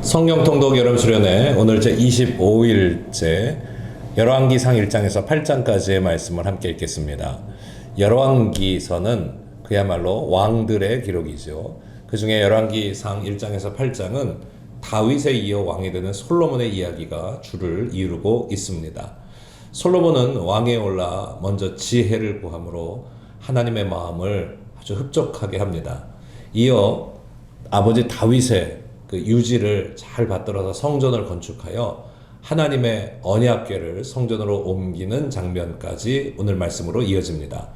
성경 통독 여름 수련회 오늘 제 25일째 열왕기상 1장에서 8장까지의 말씀을 함께 읽겠습니다. 열왕기서는 그야말로 왕들의 기록이죠. 그 중에 열왕기상 1장에서 8장은 다윗에 이어 왕이 되는 솔로몬의 이야기가 주를 이루고 있습니다. 솔로몬은 왕에 올라 먼저 지혜를 구함으로 하나님의 마음을 아주 흡족하게 합니다. 이어 아버지 다윗의 그 유지를 잘 받들어서 성전을 건축하여 하나님의 언약궤를 성전으로 옮기는 장면까지 오늘 말씀으로 이어집니다.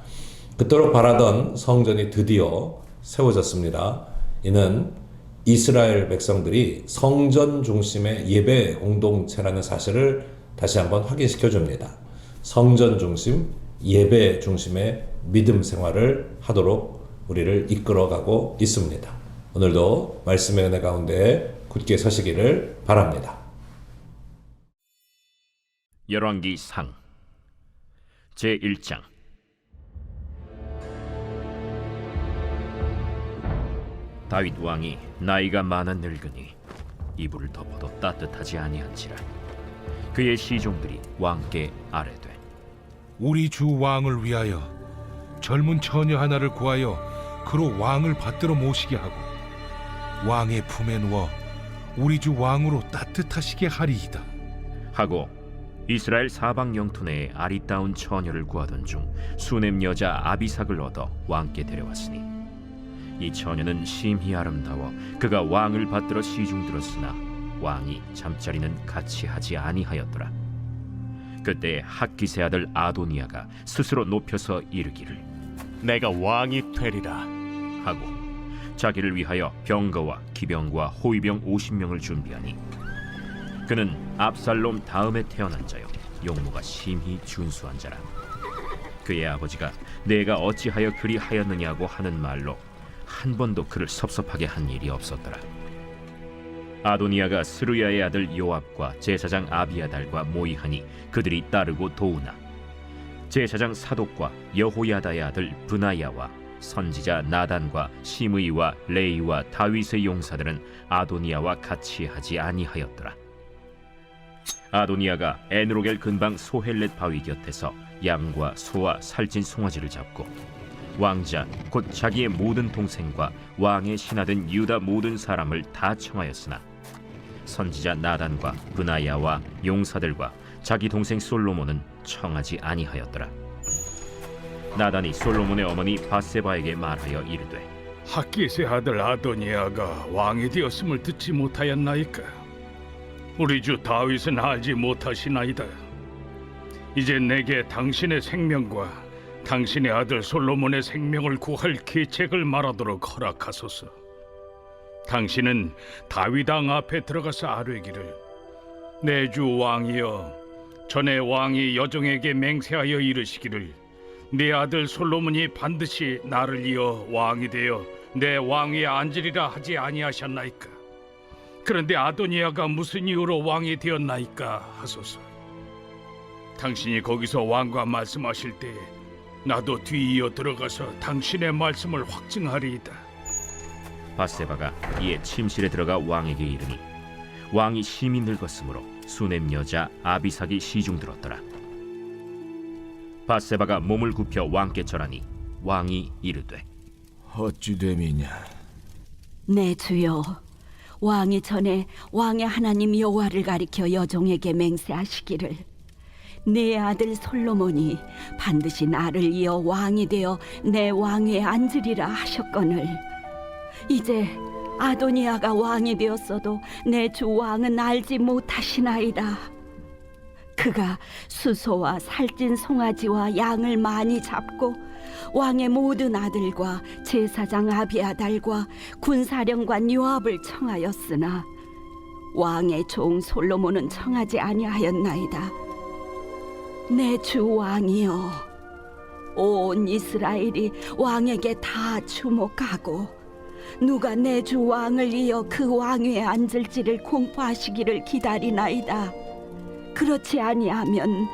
그토록 바라던 성전이 드디어 세워졌습니다. 이는 이스라엘 백성들이 성전 중심의 예배 공동체라는 사실을 다시 한번 확인시켜 줍니다. 성전 중심, 예배 중심의 믿음 생활을 하도록 우리를 이끌어가고 있습니다. 오늘도 말씀의 은혜 가운데 굳게 서시기를 바랍니다. 열왕기상 제1장. 다윗 왕이 나이가 많아 늙으니 이불을 덮어도 따뜻하지 아니한지라 그의 시종들이 왕께 아뢰되 우리 주 왕을 위하여 젊은 처녀 하나를 구하여 그로 왕을 받들어 모시게 하고 왕의 품에 누워 우리 주 왕으로 따뜻하시게 하리이다 하고 이스라엘 사방 영토 내에 아리따운 처녀를 구하던 중 수넴 여자 아비삭을 얻어 왕께 데려왔으니 이 처녀는 심히 아름다워 그가 왕을 받들어 시중들었으나 왕이 잠자리는 같이 하지 아니하였더라. 그때 학기세 아들 아도니아가 스스로 높여서 이르기를 내가 왕이 되리라 하고 자기를 위하여 병거와 기병과 호위병 50명을 준비하니 그는 압살롬 다음에 태어난 자요 용모가 심히 준수한 자라. 그의 아버지가 내가 어찌하여 그리 하였느냐고 하는 말로 한 번도 그를 섭섭하게 한 일이 없었더라. 아도니아가 스루야의 아들 요압과 제사장 아비아달과 모이하니 그들이 따르고 도우나 제사장 사독과 여호야다의 아들 브나야와 선지자 나단과 시므이와 레이와 다윗의 용사들은 아도니아와 같이 하지 아니하였더라. 아도니아가 에누로겔 근방 소헬렛 바위 곁에서 양과 소와 살찐 송아지를 잡고 왕자 곧 자기의 모든 동생과 왕의 신하된 유다 모든 사람을 다 청하였으나 선지자 나단과 브나야와 용사들과 자기 동생 솔로몬은 청하지 아니하였더라. 나단이 솔로몬의 어머니 바세바에게 말하여 이르되 학기세 아들 아도니아가 왕이 되었음을 듣지 못하였나이까? 우리 주 다윗은 알지 못하시나이다. 이제 내게 당신의 생명과 당신의 아들 솔로몬의 생명을 구할 계책을 말하도록 허락하소서. 당신은 다윗 왕 앞에 들어가서 아뢰기를 내 주 왕이여 전에 왕이 여종에게 맹세하여 이르시기를 네 아들 솔로몬이 반드시 나를 이어 왕이 되어 내 왕위에 앉으리라 하지 아니하셨나이까? 그런데 아도니아가 무슨 이유로 왕이 되었나이까 하소서. 당신이 거기서 왕과 말씀하실 때에 나도 뒤이어 들어가서 당신의 말씀을 확증하리이다. 바세바가 이에 침실에 들어가 왕에게 이르니 왕이 심히 늙었으므로 수넴 여자 아비삭이 시중들었더라. 바세바가 몸을 굽혀 왕께 절하니 왕이 이르되 어찌 됨이냐? 내 주여, 왕이 전에 왕의 하나님 여호와를 가리켜 여종에게 맹세하시기를 내 아들 솔로몬이 반드시 나를 이어 왕이 되어 내 왕위에 앉으리라 하셨거늘 이제 아도니아가 왕이 되었어도 내 주 왕은 알지 못하시나이다. 그가 수소와 살찐 송아지와 양을 많이 잡고 왕의 모든 아들과 제사장 아비아달과 군사령관 요압을 청하였으나 왕의 종 솔로몬은 청하지 아니하였나이다. 내 주 왕이여, 온 이스라엘이 왕에게 다 주목하고 누가 내 주 왕을 이어 그 왕위에 앉을지를 공포하시기를 기다리나이다. 그렇지 아니하면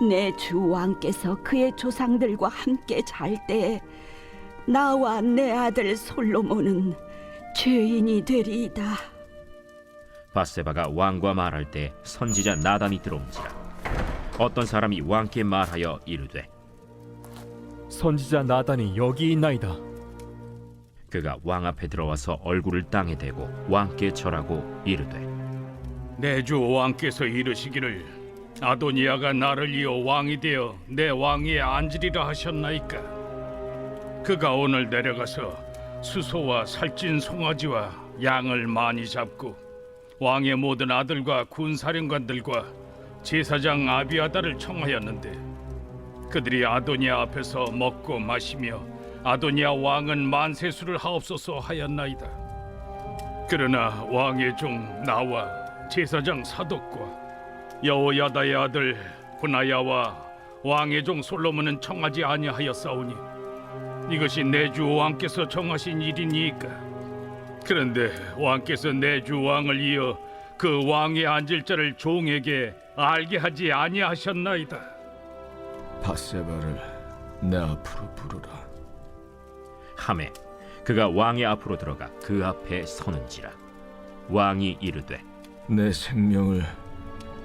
내 주 왕께서 그의 조상들과 함께 잘 때에 나와 내 아들 솔로몬은 죄인이 되리이다. 바세바가 왕과 말할 때 선지자 나단이 들어온지라. 어떤 사람이 왕께 말하여 이르되 선지자 나단이 여기 있나이다. 그가 왕 앞에 들어와서 얼굴을 땅에 대고 왕께 절하고 이르되 내 주 왕께서 이르시기를 아도니아가 나를 이어 왕이 되어 내 왕위에 앉으리라 하셨나이까. 그가 오늘 내려가서 수소와 살찐 송아지와 양을 많이 잡고 왕의 모든 아들과 군사령관들과 제사장 아비아다를 청하였는데 그들이 아도니아 앞에서 먹고 마시며 아도니아 왕은 만세수를 하옵소서 하였나이다. 그러나 왕의 종 나와 제사장 사독과 여호야다의 아들 분하야와 왕의 종 솔로몬은 청하지 아니하였사오니 이것이 내 주 왕께서 정하신 일이니까. 그런데 왕께서 내 주 왕을 이어 그 왕에 앉을 자를 종에게 알게 하지 아니하셨나이다. 바세바를 내 앞으로 부르라. 하매 그가 왕의 앞으로 들어가 그 앞에 서는지라. 왕이 이르되 내 생명을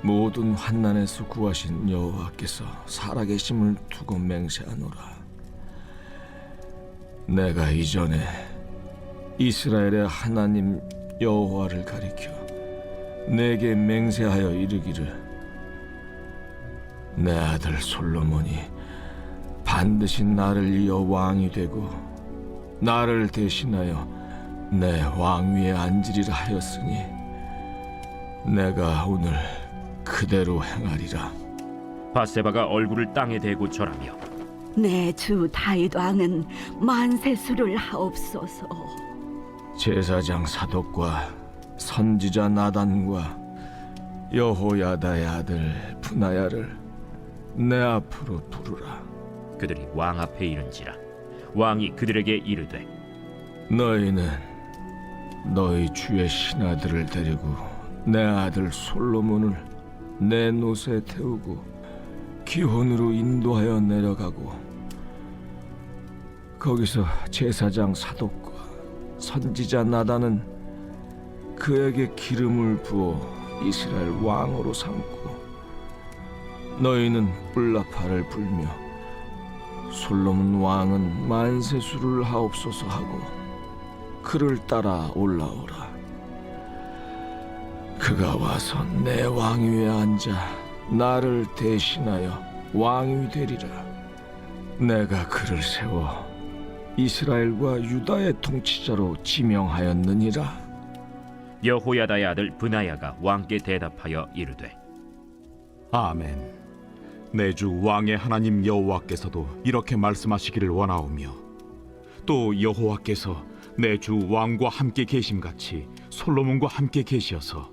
모든 환난에서 구하신 여호와께서 살아계심을 두고 맹세하노라. 내가 이전에 이스라엘의 하나님 여호와를 가리켜 내게 맹세하여 이르기를 내 아들 솔로몬이 반드시 나를 이어 왕이 되고 나를 대신하여 내 왕위에 앉으리라 하였으니 내가 오늘 그대로 행하리라. 바세바가 얼굴을 땅에 대고 절하며 내 주 다윗 왕은 만세수를 하옵소서. 제사장 사독과 선지자 나단과 여호야다의 아들 분하야를 내 앞으로 부르라. 그들이 왕 앞에 이른지라. 왕이 그들에게 이르되 너희는 너희 주의 신하들을 데리고 내 아들 솔로몬을 내 노새 태우고 기혼으로 인도하여 내려가고 거기서 제사장 사독과 선지자 나단은 그에게 기름을 부어 이스라엘 왕으로 삼고 너희는 뿔나팔을 불며 솔로몬 왕은 만세수를 하옵소서 하고 그를 따라 올라오라. 그가 와서 내 왕위에 앉아 나를 대신하여 왕이 되리라. 내가 그를 세워 이스라엘과 유다의 통치자로 지명하였느니라. 여호야다의 아들 분하야가 왕께 대답하여 이르되 아멘. 내 주 왕의 하나님 여호와께서도 이렇게 말씀하시기를 원하오며 또 여호와께서 내 주 왕과 함께 계심같이 솔로몬과 함께 계시어서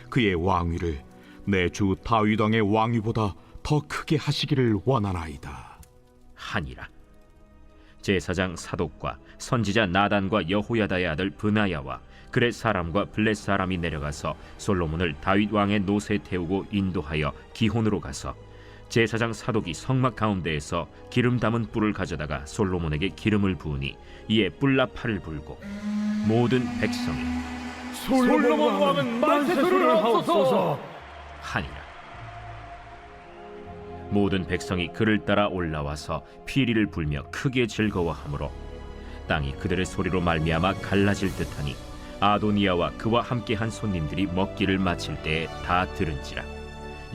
그의 왕위를 내 주 다윗 왕의 왕위보다 더 크게 하시기를 원하나이다 하니라. 제사장 사독과 선지자 나단과 여호야다의 아들 분하야와 그렛 사람과 블렛 사람이 내려가서 솔로몬을 다윗 왕의 노새에 태우고 인도하여 기혼으로 가서 제사장 사독이 성막 가운데에서 기름 담은 뿔을 가져다가 솔로몬에게 기름을 부으니 이에 뿔나팔을 불고 모든 백성이 솔로몬 왕은 만세수를 하옵소서 하니라. 모든 백성이 그를 따라 올라와서 피리를 불며 크게 즐거워하므로 땅이 그들의 소리로 말미암아 갈라질 듯하니 아도니아와 그와 함께한 손님들이 먹기를 마칠 때에 다 들은지라.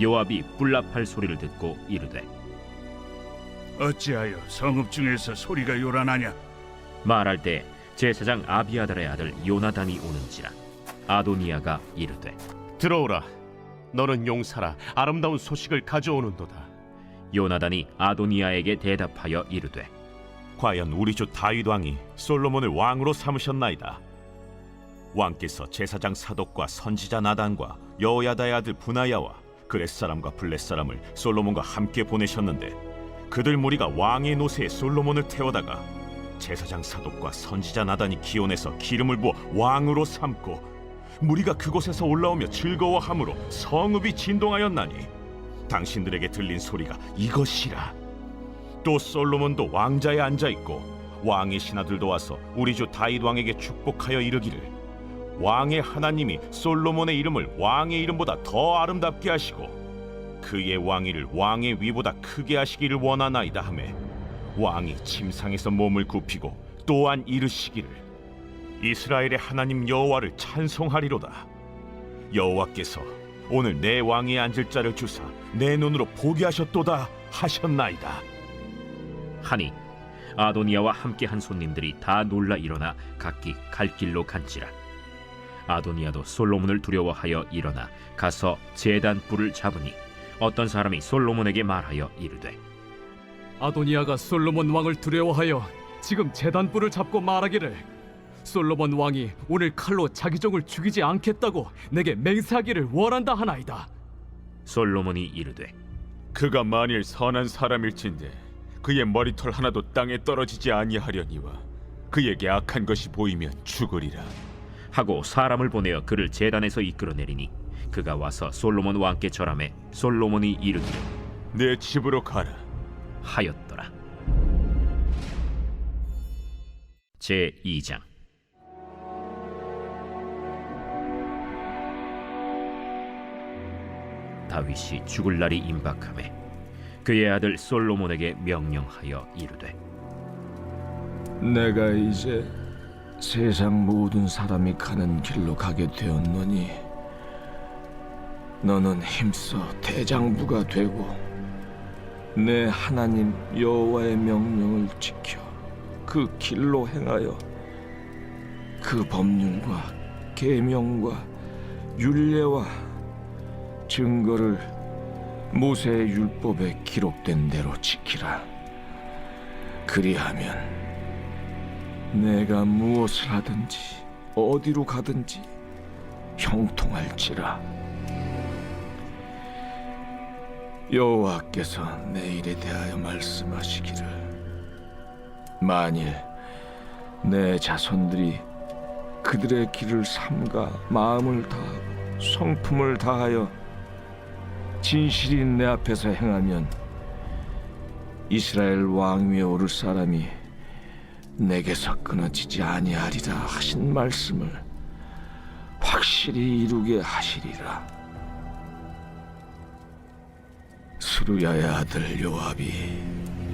요압이 뿔나팔 소리를 듣고 이르되 어찌하여 성읍 중에서 소리가 요란하냐? 말할 때 제사장 아비아달의 아들 요나단이 오는지라. 아도니아가 이르되 들어오라. 너는 용사라 아름다운 소식을 가져오는도다. 요나단이 아도니아에게 대답하여 이르되 과연 우리 주 다윗 왕이 솔로몬을 왕으로 삼으셨나이다. 왕께서 제사장 사독과 선지자 나단과 여호야다의 아들 분하야와 그렛 사람과 블렛 사람을 솔로몬과 함께 보내셨는데 그들 무리가 왕의 노새에 솔로몬을 태워다가 제사장 사독과 선지자 나단이 기온에서 기름을 부어 왕으로 삼고 무리가 그곳에서 올라오며 즐거워함으로 성읍이 진동하였나니 당신들에게 들린 소리가 이것이라. 또 솔로몬도 왕자에 앉아있고 왕의 신하들도 와서 우리 주 다윗 왕에게 축복하여 이르기를 왕의 하나님이 솔로몬의 이름을 왕의 이름보다 더 아름답게 하시고 그의 왕위를 왕의 위보다 크게 하시기를 원하나이다 하매 왕이 침상에서 몸을 굽히고 또한 이르시기를 이스라엘의 하나님 여호와를 찬송하리로다. 여호와께서 오늘 내 왕위에 앉을 자를 주사 내 눈으로 보게 하셨도다 하셨나이다. 하니 아도니아와 함께 한 손님들이 다 놀라 일어나 각기 갈 길로 간지라. 아도니아도 솔로몬을 두려워하여 일어나 가서 제단 뿔을 잡으니 어떤 사람이 솔로몬에게 말하여 이르되 아도니아가 솔로몬 왕을 두려워하여 지금 제단뿔을 잡고 말하기를 솔로몬 왕이 오늘 칼로 자기 종을 죽이지 않겠다고 내게 맹세하기를 원한다 하나이다. 솔로몬이 이르되 그가 만일 선한 사람일진데 그의 머리털 하나도 땅에 떨어지지 아니하려니와 그에게 악한 것이 보이면 죽으리라 하고 사람을 보내어 그를 제단에서 이끌어내리니 그가 와서 솔로몬 왕께 절하매 솔로몬이 이르기를 내 집으로 가라. 하였더라. 제 2장. 다윗이 죽을 날이 임박하매 그의 아들 솔로몬에게 명령하여 이르되 내가 이제 세상 모든 사람이 가는 길로 가게 되었노니 너는 힘써 대장부가 되고 내 하나님 여호와의 명령을 지켜 그 길로 행하여 그 법률과 계명과 율례와 증거를 모세의 율법에 기록된 대로 지키라. 그리하면 내가 무엇을 하든지 어디로 가든지 형통할지라. 여호와께서 내 일에 대하여 말씀하시기를 만일 내 자손들이 그들의 길을 삼가 마음을 다하고 성품을 다하여 진실이 내 앞에서 행하면 이스라엘 왕위에 오를 사람이 내게서 끊어지지 아니하리라 하신 말씀을 확실히 이루게 하시리라. 스루야의 아들 요압이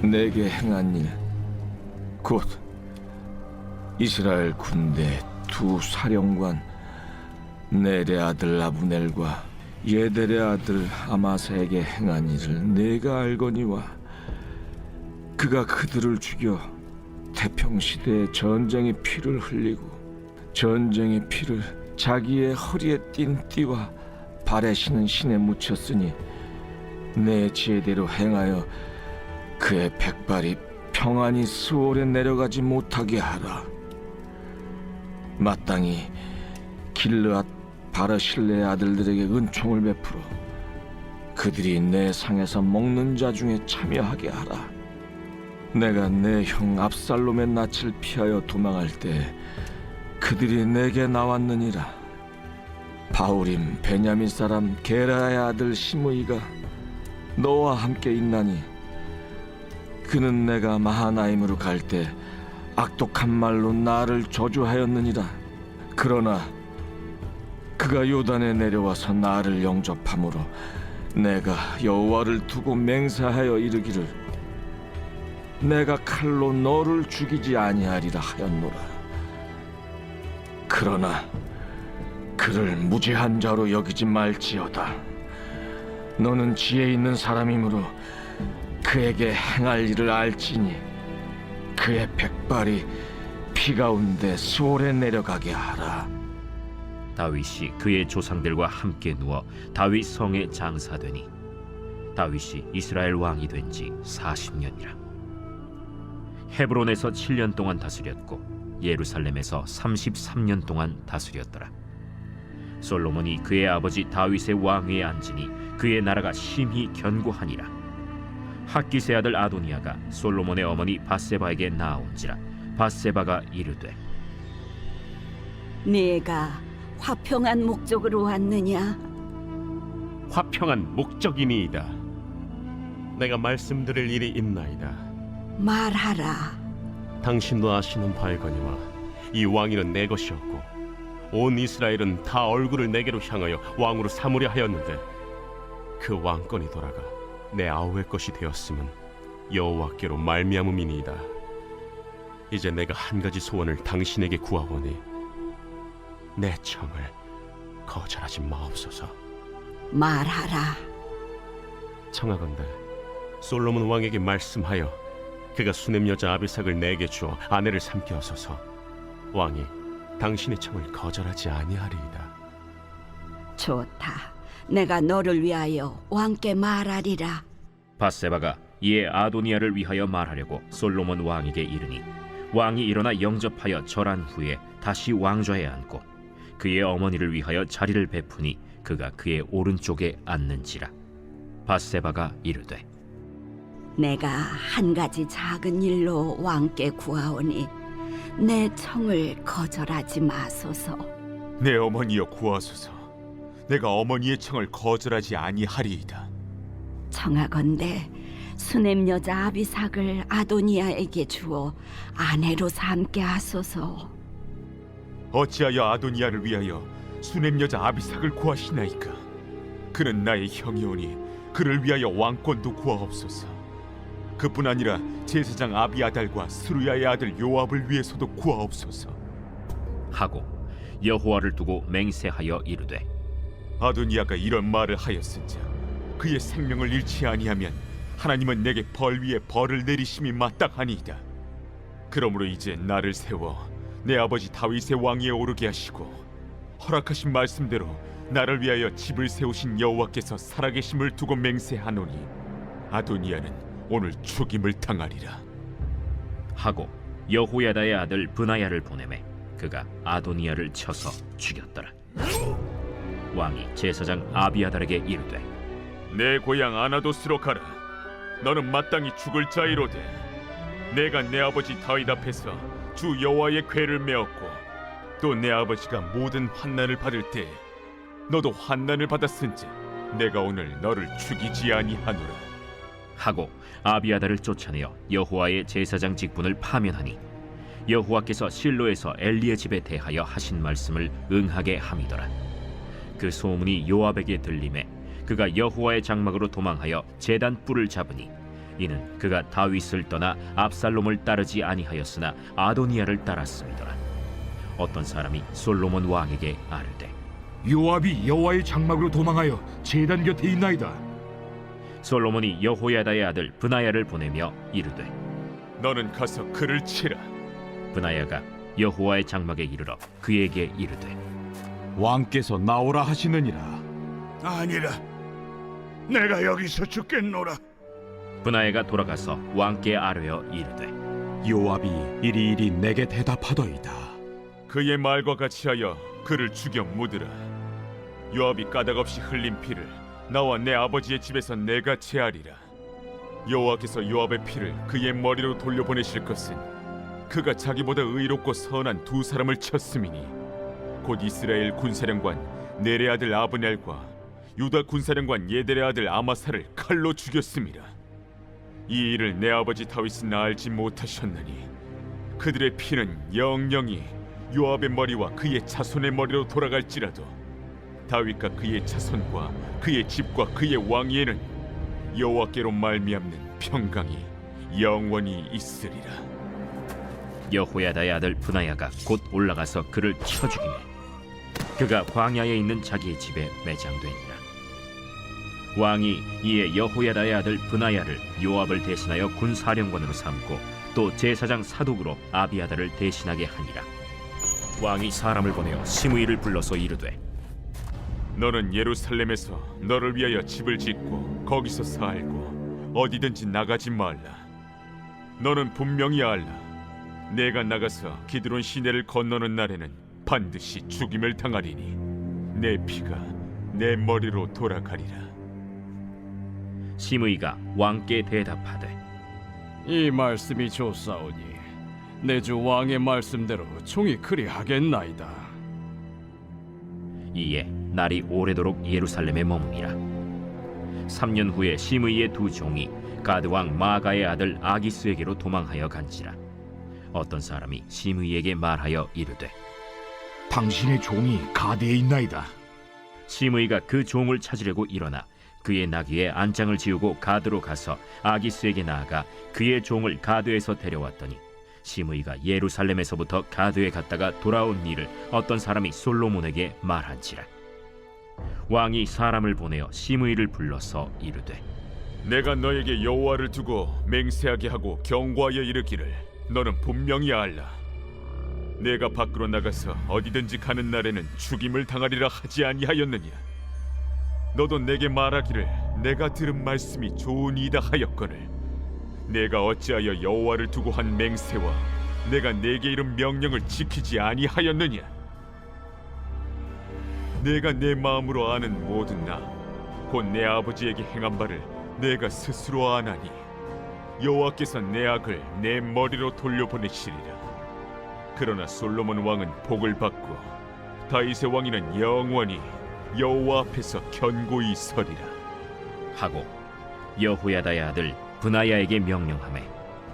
내게 행한 일 곧 이스라엘 군대 두 사령관 넬의 아들 아브넬과 예델의 아들 아마사에게 행한 일을 내가 알거니와 그가 그들을 죽여 태평시대에 전쟁의 피를 흘리고 전쟁의 피를 자기의 허리에 띤 띠와 발에 신은 신에 묻혔으니 내 지혜대로 행하여 그의 백발이 평안히 스올에 내려가지 못하게 하라. 마땅히 길르앗 바르실레의 아들들에게 은총을 베풀어 그들이 내 상에서 먹는 자 중에 참여하게 하라. 내가 내 형 압살롬의 낯을 피하여 도망할 때 그들이 내게 나왔느니라. 바울임 베냐민 사람 게라의 아들 시므이가 너와 함께 있나니 그는 내가 마하나임으로 갈 때 악독한 말로 나를 저주하였느니라. 그러나 그가 요단에 내려와서 나를 영접함으로 내가 여호와를 두고 맹세하여 이르기를 내가 칼로 너를 죽이지 아니하리라 하였노라. 그러나 그를 무죄한 자로 여기지 말지어다. 너는 지혜 있는 사람이므로 그에게 행할 일을 알지니 그의 백발이 피 가운데 수월에 내려가게 하라. 다윗이 그의 조상들과 함께 누워 다윗 성에 장사되니 다윗이 이스라엘 왕이 된 지 40년이라. 헤브론에서 7년 동안 다스렸고 예루살렘에서 33년 동안 다스렸더라. 솔로몬이 그의 아버지 다윗의 왕위에 앉으니 그의 나라가 심히 견고하니라. 핫기스의 아들 아도니아가 솔로몬의 어머니 밧세바에게 나아온지라. 밧세바가 이르되 네가 화평한 목적으로 왔느냐? 화평한 목적이니이다. 내가 말씀드릴 일이 있나이다. 말하라. 당신도 아시는 바이거니와 이 왕위는 내 것이었고 온 이스라엘은 다 얼굴을 내게로 향하여 왕으로 삼으려 하였는데 그 왕권이 돌아가 내 아우의 것이 되었음은 여호와께로 말미암음이니이다. 이제 내가 한 가지 소원을 당신에게 구하오니 내 청을 거절하지 마옵소서. 말하라. 청하건대 솔로몬 왕에게 말씀하여 그가 수냄 여자 아비삭을 내게 주어 아내를 삼게 하소서. 왕이 당신의 청을 거절하지 아니하리이다. 좋다. 내가 너를 위하여 왕께 말하리라. 밧세바가 이에 아도니아를 위하여 말하려고 솔로몬 왕에게 이르니 왕이 일어나 영접하여 절한 후에 다시 왕좌에 앉고 그의 어머니를 위하여 자리를 베푸니 그가 그의 오른쪽에 앉는지라. 밧세바가 이르되 내가 한 가지 작은 일로 왕께 구하오니 내 청을 거절하지 마소서. 내 어머니여 구하소서. 내가 어머니의 청을 거절하지 아니하리이다. 청하건대 수냄 여자 아비삭을 아도니아에게 주어 아내로 삼게 하소서. 어찌하여 아도니아를 위하여 수냄 여자 아비삭을 구하시나이까? 그는 나의 형이오니 그를 위하여 왕권도 구하옵소서. 그뿐 아니라 제사장 아비아달과 스루야의 아들 요압을 위해서도 구하옵소서. 하고 여호와를 두고 맹세하여 이르되 아도니아가 이런 말을 하였은즉 그의 생명을 잃지 아니하면 하나님은 내게 벌 위에 벌을 내리심이 마땅하니이다. 그러므로 이제 나를 세워 내 아버지 다윗의 왕위에 오르게 하시고 허락하신 말씀대로 나를 위하여 집을 세우신 여호와께서 살아계심을 두고 맹세하노니 아도니아는 오늘 죽임을 당하리라. 하고 여호야다의 아들 브나야를 보내매 그가 아도니아를 쳐서 죽였더라. 왕이 제사장 아비아달에게 이르되 내 고향 아나도스로 가라. 너는 마땅히 죽을 자이로되 내가 내 아버지 다윗 앞에서 주 여호와의 궤를 메었고 또 내 아버지가 모든 환난을 받을 때 너도 환난을 받았은즉 내가 오늘 너를 죽이지 아니하노라. 하고 아비아달을 쫓아내어 여호와의 제사장 직분을 파면하니 여호와께서 실로에서 엘리의 집에 대하여 하신 말씀을 응하게 함이더라. 그 소문이 요압에게 들림에 그가 여호와의 장막으로 도망하여 제단 뿔을 잡으니 이는 그가 다윗을 떠나 압살롬을 따르지 아니하였으나 아도니아를 따랐음이더라. 어떤 사람이 솔로몬 왕에게 아뢰되 요압이 여호와의 장막으로 도망하여 제단 곁에 있나이다. 솔로몬이 여호야다의 아들 브나야를 보내며 이르되 너는 가서 그를 치라. 브나야가 여호와의 장막에 이르러 그에게 이르되 왕께서 나오라 하시느니라. 아니라 내가 여기서 죽겠노라. 브나야가 돌아가서 왕께 아뢰어 이르되 요압이 이리이리 내게 대답하더이다. 그의 말과 같이 하여 그를 죽여 묻으라. 요압이 까닭없이 흘린 피를 나와 내 아버지의 집에서 내가 제하리라. 여호와께서 요압의 피를 그의 머리로 돌려보내실 것은 그가 자기보다 의롭고 선한 두 사람을 쳤음이니 곧 이스라엘 군사령관 넬의 아들 아브넬과 유다 군사령관 예델의 아들 아마사를 칼로 죽였음이라. 이 일을 내 아버지 다윗은 알지 못하셨나니 그들의 피는 영영이 요압의 머리와 그의 자손의 머리로 돌아갈지라도 다윗과 그의 자손과 그의 집과 그의 왕위에는 여호와께로 말미암는 평강이 영원히 있으리라. 여호야다의 아들 브나야가 곧 올라가서 그를 쳐 죽이매 그가 광야에 있는 자기의 집에 매장되니라. 왕이 이에 여호야다의 아들 브나야를 요압을 대신하여 군사령관으로 삼고 또 제사장 사독으로 아비아달을 대신하게 하니라. 왕이 사람을 보내어 시므이를 불러서 이르되 너는 예루살렘에서 너를 위하여 집을 짓고 거기서 살고 어디든지 나가지 말라. 너는 분명히 알라. 내가 나가서 기드론 시내를 건너는 날에는 반드시 죽임을 당하리니 내 피가 내 머리로 돌아가리라. 시므이가 왕께 대답하되 이 말씀이 좋사오니 내 주 왕의 말씀대로 종이 그리하겠나이다. 이에 날이 오래도록 예루살렘에 머무니라. 3년 후에 시므이의 두 종이 가드 왕 마가의 아들 아기스에게로 도망하여 간지라. 어떤 사람이 시므이에게 말하여 이르되 당신의 종이 가드에 있나이다. 시므이가 그 종을 찾으려고 일어나 그의 나귀에 안장을 지우고 가드로 가서 아기스에게 나아가 그의 종을 가드에서 데려왔더니 시므이가 예루살렘에서부터 가드에 갔다가 돌아온 일을 어떤 사람이 솔로몬에게 말한지라. 왕이 사람을 보내어 시므이를 불러서 이르되 내가 너에게 여호와를 두고 맹세하게 하고 경고하여 이르기를 너는 분명히 알라. 내가 밖으로 나가서 어디든지 가는 날에는 죽임을 당하리라 하지 아니하였느냐. 너도 내게 말하기를 내가 들은 말씀이 좋으니이다 하였거늘 내가 어찌하여 여호와를 두고 한 맹세와 내가 내게 이른 명령을 지키지 아니하였느냐. 내가 내 마음으로 아는 모든 나 곧 내 아버지에게 행한 바를 내가 스스로 아나니 여호와께서 내 악을 내 머리로 돌려보내시리라. 그러나 솔로몬 왕은 복을 받고 다윗의 왕위는 영원히 여호와 앞에서 견고히 서리라 하고 여호야다의 아들 브나야에게 명령하매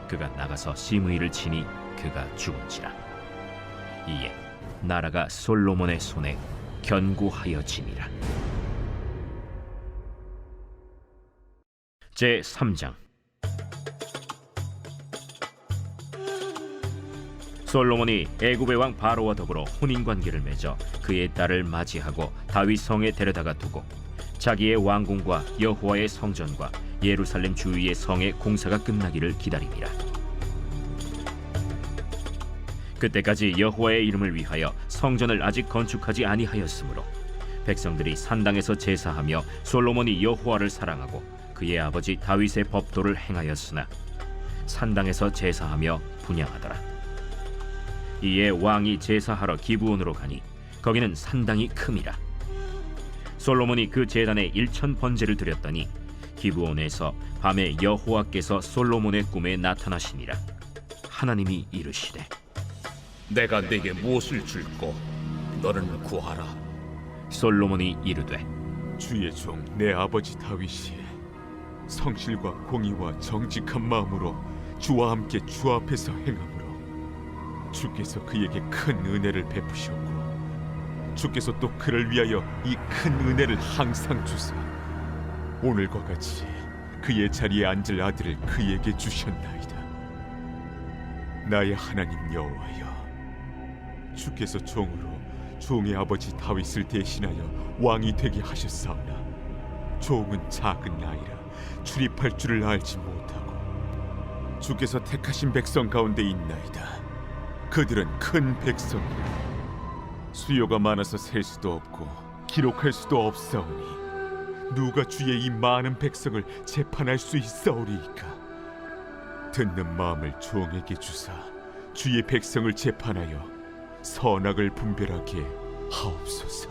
그가 나가서 시므이를 치니 그가 죽은지라. 이에 나라가 솔로몬의 손에 견고하여지니라. 제 3장. 솔로몬이 애굽의 왕 바로와 더불어 혼인관계를 맺어 그의 딸을 맞이하고 다윗 성에 데려다가 두고 자기의 왕궁과 여호와의 성전과 예루살렘 주위의 성의 공사가 끝나기를 기다리니라. 그때까지 여호와의 이름을 위하여 성전을 아직 건축하지 아니하였으므로 백성들이 산당에서 제사하며 솔로몬이 여호와를 사랑하고 그의 아버지 다윗의 법도를 행하였으나 산당에서 제사하며 분향하더라. 이에 왕이 제사하러 기브온으로 가니 거기는 산당이 큼이라. 솔로몬이 그 제단에 1000번제를 드렸더니 기브온에서 밤에 여호와께서 솔로몬의 꿈에 나타나시니라. 하나님이 이르시되 내가 네게 무엇을 줄꼬 너는 구하라. 솔로몬이 이르되 주의 종 내 아버지 다윗이 성실과 공의와 정직한 마음으로 주와 함께 주 앞에서 행함으로 주께서 그에게 큰 은혜를 베푸셨고 주께서 또 그를 위하여 이 큰 은혜를 항상 주사 오늘과 같이 그의 자리에 앉을 아들을 그에게 주셨나이다. 나의 하나님 여호와여, 주께서 종으로 종의 아버지 다윗을 대신하여 왕이 되게 하셨사오나 종은 작은 나이라 출입할 줄을 알지 못하고 주께서 택하신 백성 가운데 있나이다. 그들은 큰 백성이라 수요가 많아서 셀 수도 없고 기록할 수도 없사오니 누가 주의 이 많은 백성을 재판할 수 있사오리이까. 듣는 마음을 종에게 주사 주의 백성을 재판하여 선악을 분별하게 하옵소서.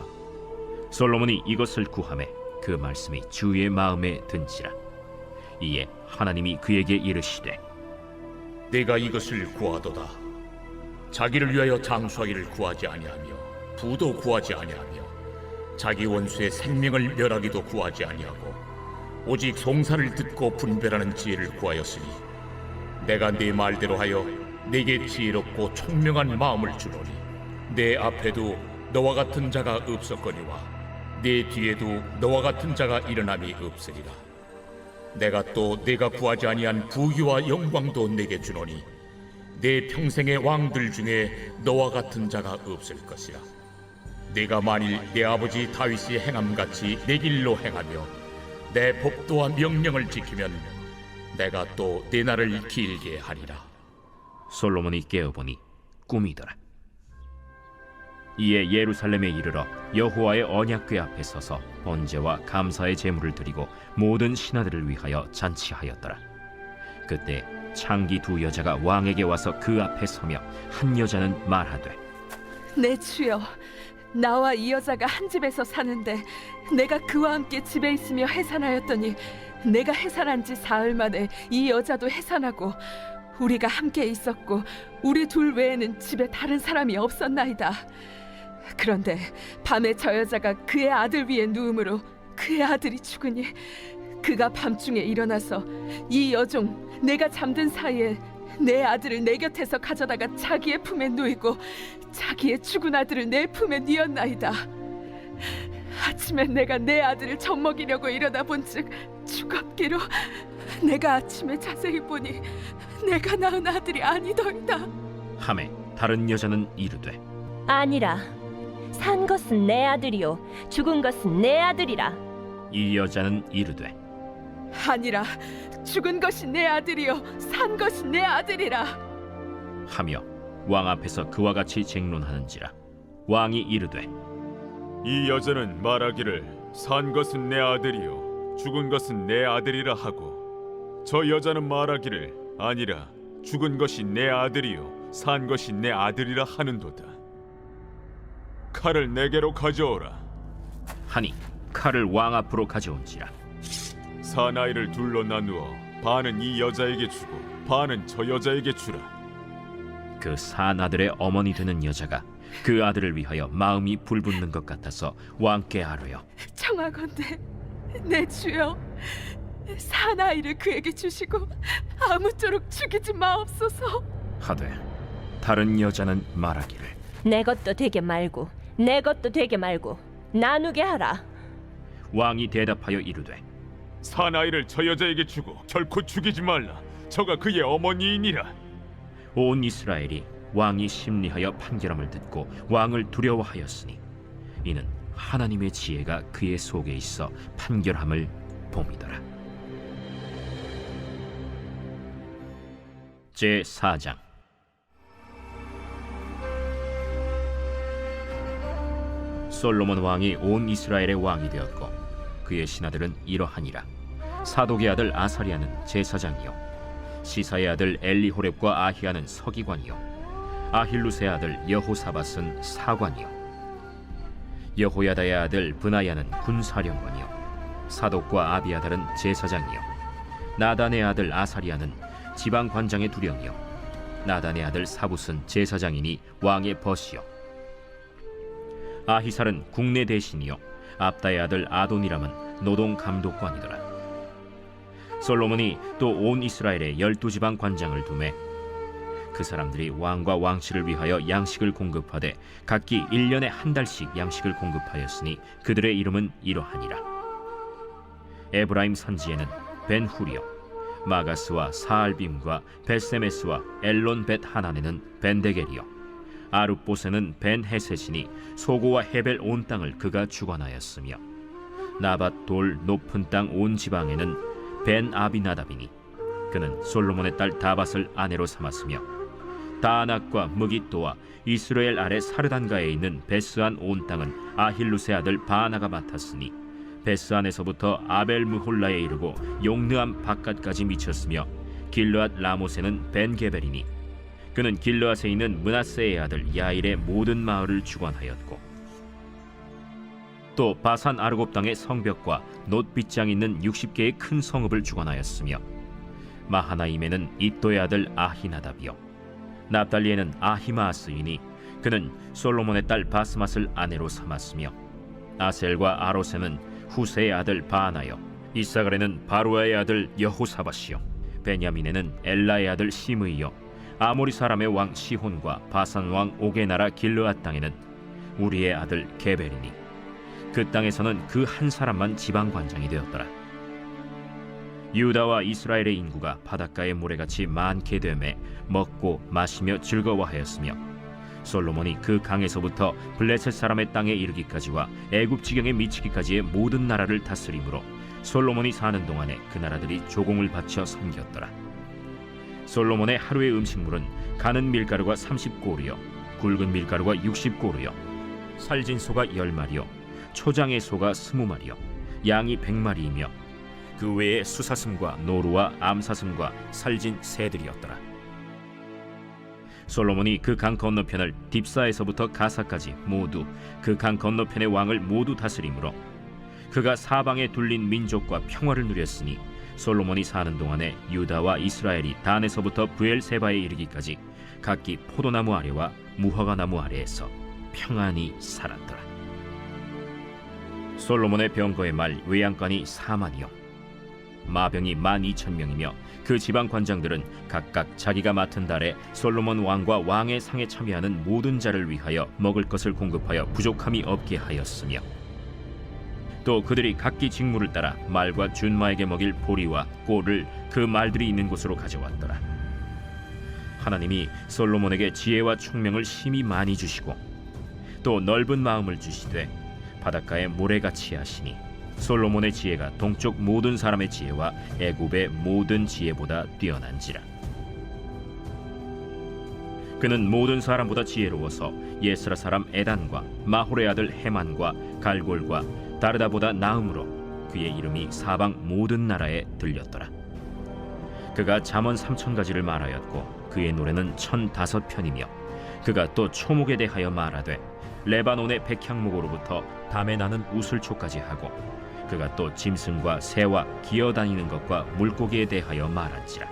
솔로몬이 이것을 구하매 그 말씀이 주의 마음에 든지라. 이에 하나님이 그에게 이르시되 네가 이것을 구하도다. 자기를 위하여 장수하기를 구하지 아니하며 부도 구하지 아니하며 자기 원수의 생명을 멸하기도 구하지 아니하고 오직 송사를 듣고 분별하는 지혜를 구하였으니 내가 네 말대로 하여 네게 지혜롭고 총명한 마음을 주노니 내 앞에도 너와 같은 자가 없었거니와 내 뒤에도 너와 같은 자가 일어남이 없으리라. 내가 또 네가 구하지 아니한 부귀와 영광도 내게 주노니 내 평생의 왕들 중에 너와 같은 자가 없을 것이라. 네가 만일 내 아버지 다윗이 행함같이 내 길로 행하며 내 법도와 명령을 지키면 내가 또 내 날을 길게 하리라. 솔로몬이 깨어보니 꿈이더라. 이에 예루살렘에 이르러 여호와의 언약궤 앞에 서서 번제와 감사의 제물을 드리고 모든 신하들을 위하여 잔치하였더라. 그때 창기 두 여자가 왕에게 와서 그 앞에 서며 한 여자는 말하되 내 주여, 나와 이 여자가 한 집에서 사는데 내가 그와 함께 집에 있으며 해산하였더니 내가 해산한 지 사흘 만에 이 여자도 해산하고 우리가 함께 있었고 우리 둘 외에는 집에 다른 사람이 없었나이다. 그런데 밤에 저 여자가 그의 아들 위에 누움으로 그의 아들이 죽으니 그가 밤중에 일어나서 이 여종 내가 잠든 사이에 내 아들을 내 곁에서 가져다가 자기의 품에 누이고 자기의 죽은 아들을 내 품에 뉘었나이다. 아침에 내가 내 아들을 젖먹이려고 일어나 본즉 죽었기로 내가 아침에 자세히 보니 내가 낳은 아들이 아니더이다. 하매 다른 여자는 이르되 아니라 산 것은 내 아들이요 죽은 것은 내 아들이라. 이 여자는 이르되 아니라 죽은 것이 내 아들이요 산 것이 내 아들이라 하며 왕 앞에서 그와 같이 쟁론하는지라. 왕이 이르되 이 여자는 말하기를 산 것은 내 아들이요 죽은 것은 내 아들이라 하고 저 여자는 말하기를 아니라 죽은 것이 내 아들이요 산 것이 내 아들이라 하는도다. 칼을 내게로 가져오라 하니 칼을 왕 앞으로 가져온지라. 사나이를 둘로 나누어 반은 이 여자에게 주고 반은 저 여자에게 주라. 그 산 아들의 어머니 되는 여자가 그 아들을 위하여 마음이 불붙는 것 같아서 왕께 아뢰어 청하건대 내 주여 사나이를 그에게 주시고 아무쪼록 죽이지 마옵소서. 하되 다른 여자는 말하기를 내 것도 되게 말고 내 것도 되게 말고 나누게 하라. 왕이 대답하여 이르되 사나이를 저 여자에게 주고 결코 죽이지 말라. 저가 그의 어머니이니라. 온 이스라엘이 왕이 심리하여 판결함을 듣고 왕을 두려워하였으니 이는 하나님의 지혜가 그의 속에 있어 판결함을 봄이더라. 제4장. 솔로몬 왕이 온 이스라엘의 왕이 되었고 그의 신하들은 이러하니라. 사독의 아들 아사리아는 제사장이요 시사의 아들 엘리호렙과 아히야는 서기관이요 아힐루스의 아들 여호사밧은 사관이요 여호야다의 아들 브나야는 군사령관이요 사독과 아비아달은 제사장이요 나단의 아들 아사리아는 지방관장의 두령이요 나단의 아들 사붓은 제사장이니 왕의 벗이요 아히살은 국내 대신이요 압다의 아들 아도니람은 노동감독관이더라. 솔로몬이 또 온 이스라엘에 12지방 관장을 두매 그 사람들이 왕과 왕실을 위하여 양식을 공급하되 각기 1년에 한 달씩 양식을 공급하였으니 그들의 이름은 이러하니라. 에브라임 산지에는 벤후리요 마가스와 사알빔과 벳세메스와 엘론 벳 하난에는 벤데겔이요 아룻보세는 벤헤셋이니 소고와 헤벨 온 땅을 그가 주관하였으며 나밧 돌 높은 땅 온 지방에는 벤 아비나답이니 그는 솔로몬의 딸 다밧을 아내로 삼았으며 다낙과 무깃도와 이스라엘 아래 사르단가에 있는 베스안 온 땅은 아힐루스의 아들 바나가 맡았으니 베스안에서부터 아벨 무홀라에 이르고 용느암 바깥까지 미쳤으며 길르앗 라모세는 벤게벨이니 그는 길르앗에 있는 므낫세의 아들 야일의 모든 마을을 주관하였고 또 바산 아르곱 땅의 성벽과 놋빗장 있는 60개의 큰 성읍을 주관하였으며 마하나임에는 이또의 아들 아히나답이요 납달리에는 아히마아스이니 그는 솔로몬의 딸 바스맛을 아내로 삼았으며 아셀과 아로세는 후세의 아들 바하나요 이사갈에는 바루아의 아들 여호사밧이요 베냐민에는 엘라의 아들 시므이요 아모리 사람의 왕 시혼과 바산 왕 옥의 나라 길르앗 땅에는 우리의 아들 게벨이니 그 땅에서는 그 한 사람만 지방관장이 되었더라. 유다와 이스라엘의 인구가 바닷가의 모래같이 많게 되매 먹고 마시며 즐거워하였으며 솔로몬이 그 강에서부터 블레셋 사람의 땅에 이르기까지와 애굽 지경에 미치기까지의 모든 나라를 다스림으로 솔로몬이 사는 동안에 그 나라들이 조공을 바쳐 섬겼더라. 솔로몬의 하루의 음식물은 가는 밀가루가 30고루요 굵은 밀가루가 60고루요 살진 소가 10마리요 초장의 소가 20마리요 양이 100마리이며 그 외에 수사슴과 노루와 암사슴과 살진 새들이었더라. 솔로몬이 그 강 건너편을 딥사에서부터 가사까지 모두 그 강 건너편의 왕을 모두 다스림으로 그가 사방에 둘린 민족과 평화를 누렸으니 솔로몬이 사는 동안에 유다와 이스라엘이 단에서부터 브엘세바에 이르기까지 각기 포도나무 아래와 무화과나무 아래에서 평안히 살았더라. 솔로몬의 병거의 말 외양간이 4만이요 마병이 12,000명이며 그 지방 관장들은 각각 자기가 맡은 달에 솔로몬 왕과 왕의 상에 참여하는 모든 자를 위하여 먹을 것을 공급하여 부족함이 없게 하였으며 또 그들이 각기 직무를 따라 말과 준마에게 먹일 보리와 꼴을 그 말들이 있는 곳으로 가져왔더라. 하나님이 솔로몬에게 지혜와 총명을 심히 많이 주시고 또 넓은 마음을 주시되 바닷가에 모래같이 하시니 솔로몬의 지혜가 동쪽 모든 사람의 지혜와 애굽의 모든 지혜보다 뛰어난지라. 그는 모든 사람보다 지혜로워서 예스라 사람 에단과 마홀의 아들 헤만과 갈골과 다르다보다 나음으로 그의 이름이 사방 모든 나라에 들렸더라. 그가 잠언 3,000가지를 말하였고 그의 노래는 1,005편이며 그가 또 초목에 대하여 말하되 레바논의 백향목으로부터 담에 나는 우슬초까지 하고 그가 또 짐승과 새와 기어다니는 것과 물고기에 대하여 말한지라.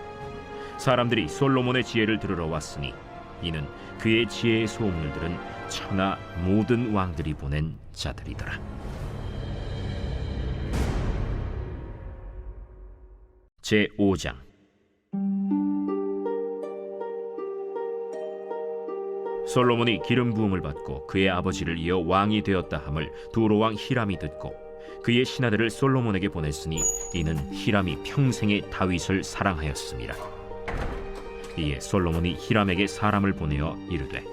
사람들이 솔로몬의 지혜를 들으러 왔으니 이는 그의 지혜의 소문을 들은 천하 모든 왕들이 보낸 자들이더라. 제5장. 솔로몬이 기름 부음을 받고 그의 아버지를 이어 왕이 되었다 함을 두로 왕 히람이 듣고 그의 신하들을 솔로몬에게 보냈으니 이는 히람이 평생에 다윗을 사랑하였음이라. 이에 솔로몬이 히람에게 사람을 보내어 이르되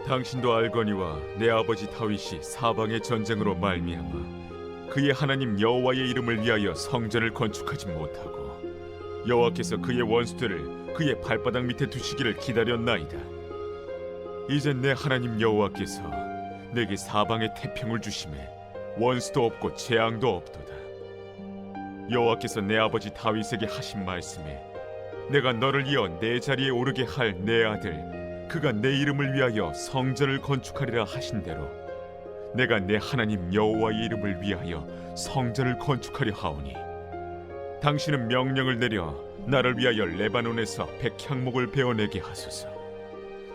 당신도 알거니와 내 아버지 다윗이 사방의 전쟁으로 말미암아 그의 하나님 여호와의 이름을 위하여 성전을 건축하지 못하고 여호와께서 그의 원수들을 그의 발바닥 밑에 두시기를 기다렸나이다. 이제 내 하나님 여호와께서 내게 사방의 태평을 주심에 원수도 없고 재앙도 없도다. 여호와께서 내 아버지 다윗에게 하신 말씀에 내가 너를 이어 내 자리에 오르게 할 내 아들 그가 내 이름을 위하여 성전을 건축하리라 하신 대로 내가 내 하나님 여호와의 이름을 위하여 성전을 건축하려 하오니 당신은 명령을 내려 나를 위하여 레바논에서 백향목을 베어내게 하소서.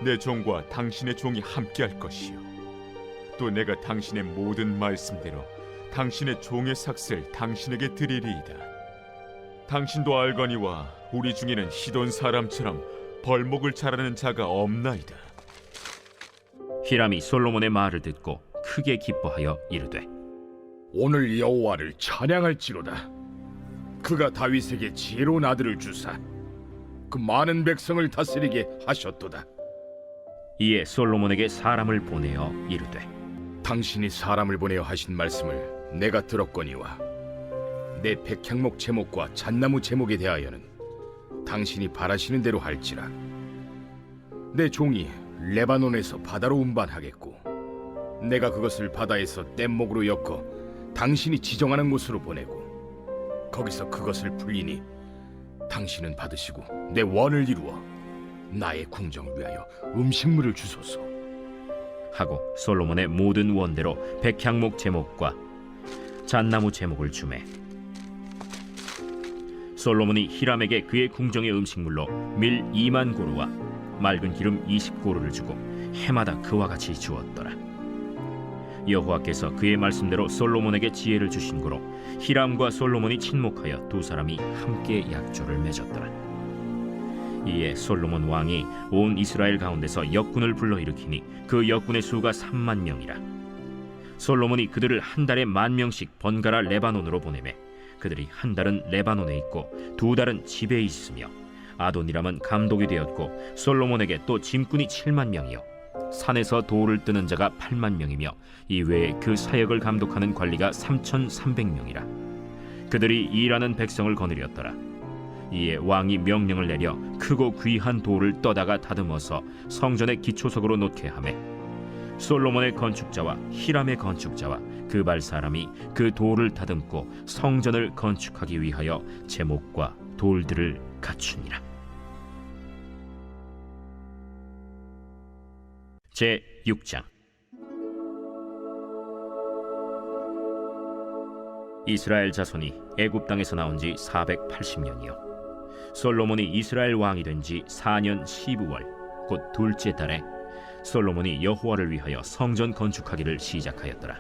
내 종과 당신의 종이 함께할 것이요 또 내가 당신의 모든 말씀대로 당신의 종의 삭슬 당신에게 드리리이다. 당신도 알거니와 우리 중에는 시돈 사람처럼 벌목을 잘하는 자가 없나이다. 히람이 솔로몬의 말을 듣고 크게 기뻐하여 이르되 오늘 여호와를 찬양할지로다. 그가 다윗에게 지혜로운 아들을 주사 그 많은 백성을 다스리게 하셨도다. 이에 솔로몬에게 사람을 보내어 이르되 당신이 사람을 보내어 하신 말씀을 내가 들었거니와 내 백향목 제목과 잣나무 제목에 대하여는 당신이 바라시는 대로 할지라. 내 종이 레바논에서 바다로 운반하겠고 내가 그것을 바다에서 뗏목으로 엮어 당신이 지정하는 곳으로 보내고 거기서 그것을 풀리니 당신은 받으시고 내 원을 이루어 나의 궁정을 위하여 음식물을 주소서 하고 솔로몬의 모든 원대로 백향목 제목과 잣나무 제목을 주매 솔로몬이 히람에게 그의 궁정의 음식물로 밀 2만 고루와 맑은 기름 20고루를 주고 해마다 그와 같이 주었더라. 여호와께서 그의 말씀대로 솔로몬에게 지혜를 주신 고로 히람과 솔로몬이 친목하여 두 사람이 함께 약조를 맺었더라. 이에 솔로몬 왕이 온 이스라엘 가운데서 역군을 불러일으키니 그 역군의 수가 3만 명이라. 솔로몬이 그들을 한 달에 10,000명씩 번갈아 레바논으로 보내매 그들이 한 달은 레바논에 있고 두 달은 집에 있으며 아도니람은 감독이 되었고 솔로몬에게 또 짐꾼이 7만 명이요 산에서 돌을 뜨는 자가 8만 명이며 이외에 그 사역을 감독하는 관리가 3,300명이라. 그들이 일하는 백성을 거느렸더라. 이에 왕이 명령을 내려 크고 귀한 돌을 떠다가 다듬어서 성전의 기초석으로 놓게 하매 솔로몬의 건축자와 히람의 건축자와 그 발 사람이 그 돌을 다듬고 성전을 건축하기 위하여 제목과 돌들을 갖추니라. 제6장. 이스라엘 자손이 애굽 땅에서 나온 지 480년이요 솔로몬이 이스라엘 왕이 된 지 4년 12월 곧 둘째 달에 솔로몬이 여호와를 위하여 성전 건축하기를 시작하였더라.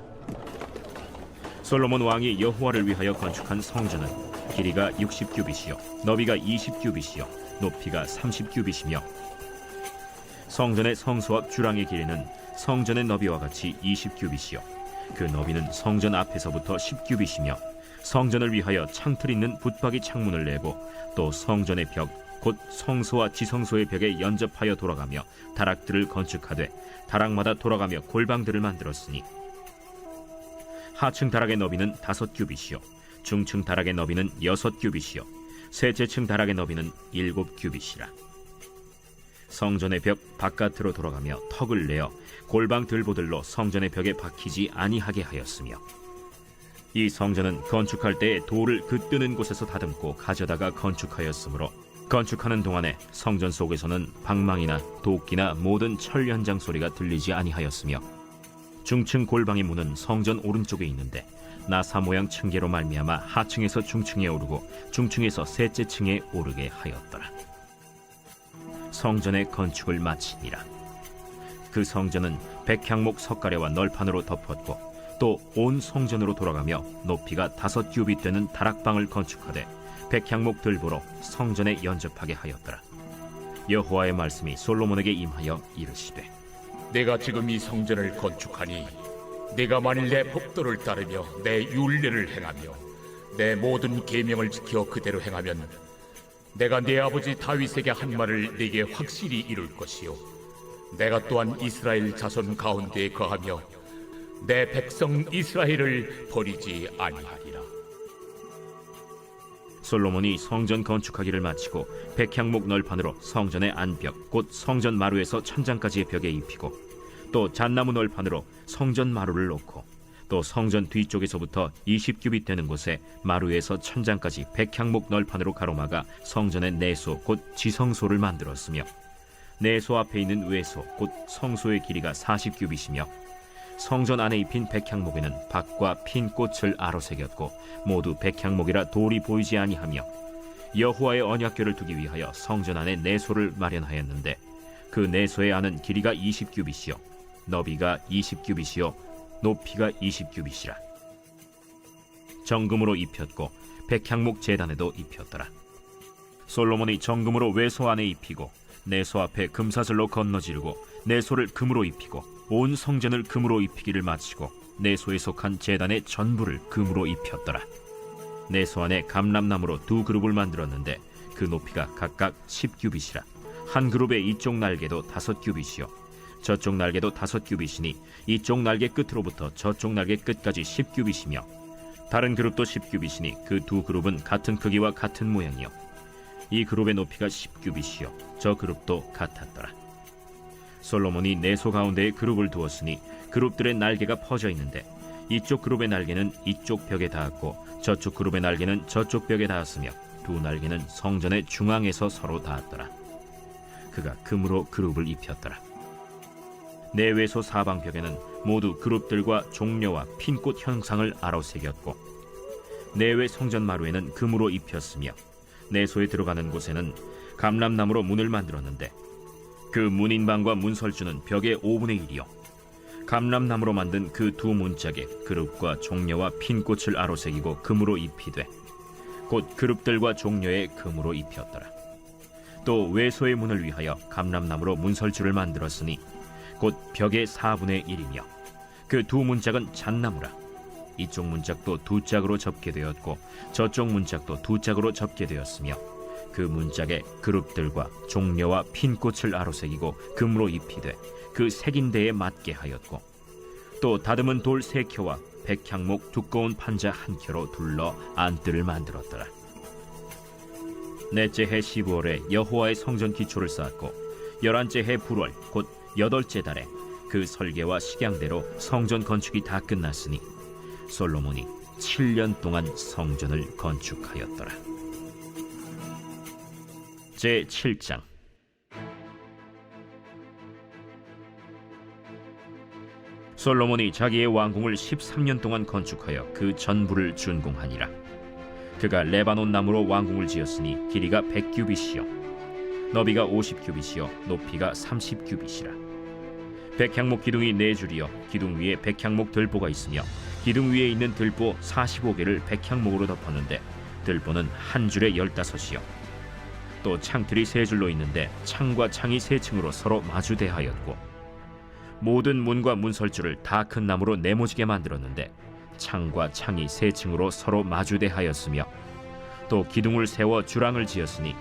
솔로몬 왕이 여호와를 위하여 건축한 성전은 길이가 60규빗이요 너비가 20규빗이요 높이가 30규빗이며 성전의 성소 앞 주랑의 길이는 성전의 너비와 같이 20규빗이요 그 너비는 성전 앞에서부터 10규빗이며 성전을 위하여 창틀 있는 붙박이 창문을 내고 또 성전의 벽 곧 성소와 지성소의 벽에 연접하여 돌아가며 다락들을 건축하되 다락마다 돌아가며 골방들을 만들었으니 하층 다락의 너비는 5규빗이요 중층 다락의 너비는 6규빗이요 셋째층 다락의 너비는 7규빗이라. 성전의 벽 바깥으로 돌아가며 턱을 내어 골방 들보들로 성전의 벽에 박히지 아니하게 하였으며 이 성전은 건축할 때에 돌을 그 뜨는 곳에서 다듬고 가져다가 건축하였으므로 건축하는 동안에 성전 속에서는 방망이나 도끼나 모든 철 현장 소리가 들리지 아니하였으며 중층 골방의 문은 성전 오른쪽에 있는데 나사 모양 층계로 말미암아 하층에서 중층에 오르고 중층에서 셋째 층에 오르게 하였더라. 성전의 건축을 마치니라. 그 성전은 백향목 석가래와 널판으로 덮었고 또 온 성전으로 돌아가며 높이가 5규빗 되는 다락방을 건축하되 백향목 들보로 성전에 연접하게 하였더라. 여호와의 말씀이 솔로몬에게 임하여 이르시되 내가 지금 이 성전을 건축하니 내가 만일 내 법도를 따르며 내 율례를 행하며 내 모든 계명을 지켜 그대로 행하면 내가 내 아버지 다윗에게 한 말을 네게 확실히 이룰 것이요 내가 또한 이스라엘 자손 가운데에 거하며 내 백성 이스라엘을 버리지 아니하리라. 솔로몬이 성전 건축하기를 마치고 백향목 널판으로 성전의 안벽 곧 성전 마루에서 천장까지의 벽에 입히고 또 잣나무 널판으로 성전 마루를 놓고 또 성전 뒤쪽에서부터 20규빗 되는 곳에 마루에서 천장까지 백향목 널판으로 가로막아 성전의 내소 곧 지성소를 만들었으며 내소 앞에 있는 외소 곧 성소의 길이가 40규빗이며 성전 안에 입힌 백향목에는 박과 핀 꽃을 아로새겼고 모두 백향목이라 돌이 보이지 아니하며 여호와의 언약궤를 두기 위하여 성전 안에 내소를 마련하였는데 그 내소의 안은 길이가 20규빗이요 너비가 20규빗이요 높이가 20규빗이라. 정금으로 입혔고 백향목 제단에도 입혔더라. 솔로몬이 정금으로 외소 안에 입히고 내소 앞에 금사슬로 건너지르고 내소를 금으로 입히고 온 성전을 금으로 입히기를 마치고 내소에 속한 제단의 전부를 금으로 입혔더라. 내소 안에 감람나무로 2그룹을 만들었는데 그 높이가 각각 10규빗이라. 한 그룹의 이쪽 날개도 5규빗이요 저쪽 날개도 5규빗이니 이쪽 날개 끝으로부터 저쪽 날개 끝까지 10규빗이며 다른 그룹도 10규빗이니 그 2그룹은 같은 크기와 같은 모양이요 이 그룹의 높이가 10규빗이요 저 그룹도 같았더라. 솔로몬이 내소 가운데에 그룹을 두었으니 그룹들의 날개가 퍼져 있는데 이쪽 그룹의 날개는 이쪽 벽에 닿았고 저쪽 그룹의 날개는 저쪽 벽에 닿았으며 두 날개는 성전의 중앙에서 서로 닿았더라. 그가 금으로 그룹을 입혔더라. 내외소 사방벽에는 모두 그룹들과 종려와 핀꽃 형상을 아로새겼고 내외 성전 마루에는 금으로 입혔으며 내소에 들어가는 곳에는 감람나무로 문을 만들었는데 그 문인방과 문설주는 벽의 5분의 1이요 감람나무로 만든 그 2문짝에 그룹과 종려와 핀꽃을 아로새기고 금으로 입히되 곧 그룹들과 종려에 금으로 입혔더라. 또 외소의 문을 위하여 감람나무로 문설주를 만들었으니 곧 벽의 4분의 1이며 그 2문짝은 잣나무라. 이쪽 문짝도 2짝으로 접게 되었고 저쪽 문짝도 2짝으로 접게 되었으며 그 문짝에 그룹들과 종려와 핀꽃을 아로새기고 금으로 입히되 그 새긴 데에 맞게 하였고 또 다듬은 돌 3켜와 백향목 두꺼운 판자 1켜로 둘러 안뜰을 만들었더라. 넷째 해 15월에 여호와의 성전 기초를 쌓았고 11째 해 불월 곧 8째 달에 그 설계와 식양대로 성전 건축이 다 끝났으니 솔로몬이 7년 동안 성전을 건축하였더라. 제7장. 솔로몬이 자기의 왕궁을 13년 동안 건축하여 그 전부를 준공하니라. 그가 레바논 나무로 왕궁을 지었으니 길이가 100규빗이요 너비가 50규빗이요 높이가 30규빗이라. 백향목 기둥이 4줄이요 기둥 위에 백향목 들보가 있으며 기둥 위에 있는 들보 45개를 백향목으로 덮었는데 들보는 한 줄에 15이요 또 창틀이 3줄로 있는데 창과 창이 3층으로 서로 마주대하였고 모든 문과 문설주를 다 큰 나무로 네모지게 만들었는데 창과 창이 3층으로 서로 마주대하였으며 또 기둥을 세워 주랑을 지었으니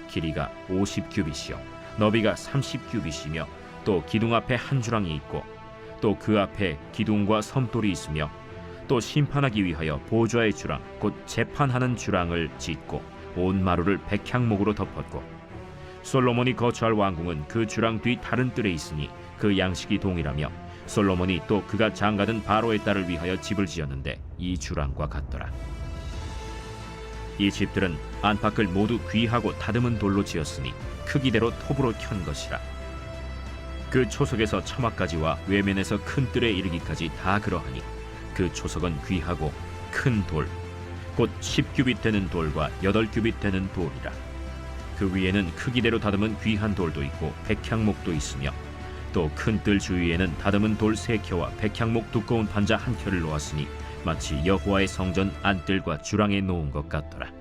길이가 50규빗이요 너비가 30규빗이며 또 기둥 앞에 한 주랑이 있고 또 그 앞에 기둥과 섬돌이 있으며 또 심판하기 위하여 보좌의 주랑 곧 재판하는 주랑을 짓고 온 마루를 백향목으로 덮었고 솔로몬이 거처할 왕궁은 그 주랑 뒤 다른 뜰에 있으니 그 양식이 동일하며 솔로몬이 또 그가 장가든 바로의 딸을 위하여 집을 지었는데 이 주랑과 같더라. 이 집들은 안팎을 모두 귀하고 다듬은 돌로 지었으니 크기대로 톱으로 켠 것이라. 그 초석에서 처마까지와 외면에서 큰 뜰에 이르기까지 다 그러하니 그 초석은 귀하고 큰 돌, 곧 10규빗 되는 돌과 8규빗 되는 돌이라. 그 위에는 크기대로 다듬은 귀한 돌도 있고 백향목도 있으며 또 큰 뜰 주위에는 다듬은 돌 3켜와 백향목 두꺼운 판자 1켜를 놓았으니 마치 여호와의 성전 안뜰과 주랑에 놓은 것 같더라.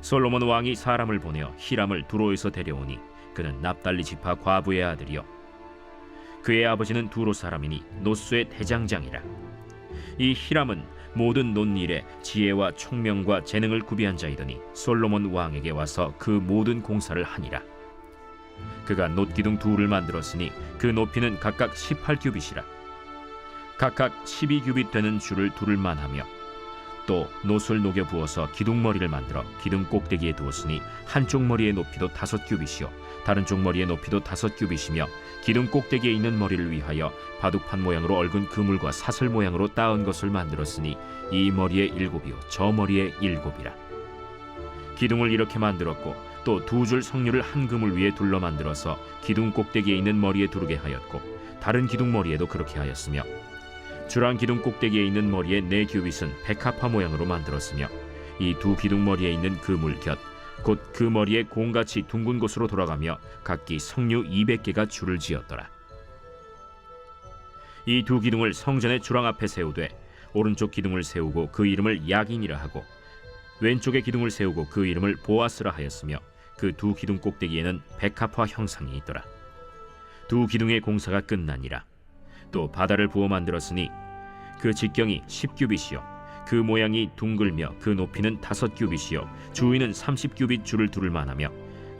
솔로몬 왕이 사람을 보내어 히람을 두로에서 데려오니 그는 납달리 지파 과부의 아들이요 그의 아버지는 두로 사람이니 노수의 대장장이라. 이 히람은 모든 논일에 지혜와 총명과 재능을 구비한 자이더니 솔로몬 왕에게 와서 그 모든 공사를 하니라. 그가 놋기둥 둘을 만들었으니 그 높이는 각각 18규빗이라. 각각 12규빗 되는 줄을 두를 만하며 또 놋을 녹여 부어서 기둥머리를 만들어 기둥 꼭대기에 두었으니 한쪽 머리의 높이도 5규빗이요 다른 쪽 머리의 높이도 5규빗이며 기둥 꼭대기에 있는 머리를 위하여 바둑판 모양으로 얽은 그물과 사슬 모양으로 따은 것을 만들었으니 이 머리에 7이요 저 머리에 7이라. 기둥을 이렇게 만들었고 또 2줄 석류를 한 그물 위에 둘러 만들어서 기둥 꼭대기에 있는 머리에 두르게 하였고 다른 기둥 머리에도 그렇게 하였으며 주랑 기둥 꼭대기에 있는 머리의 4규빗은 백합화 모양으로 만들었으며 이 2 기둥 머리에 있는 그물 곁 곧 그 머리에 공같이 둥근 곳으로 돌아가며 각기 석류 200개가 줄을 지었더라. 이 2 기둥을 성전의 주랑 앞에 세우되 오른쪽 기둥을 세우고 그 이름을 야긴이라 하고 왼쪽의 기둥을 세우고 그 이름을 보아스라 하였으며 그 2 기둥 꼭대기에는 백합화 형상이 있더라. 2 기둥의 공사가 끝나니라. 또 바다를 부어 만들었으니 그 직경이 10규빗이요 그 모양이 둥글며 그 높이는 5규빗이요 주위는 30규빗 줄을 두를 만하며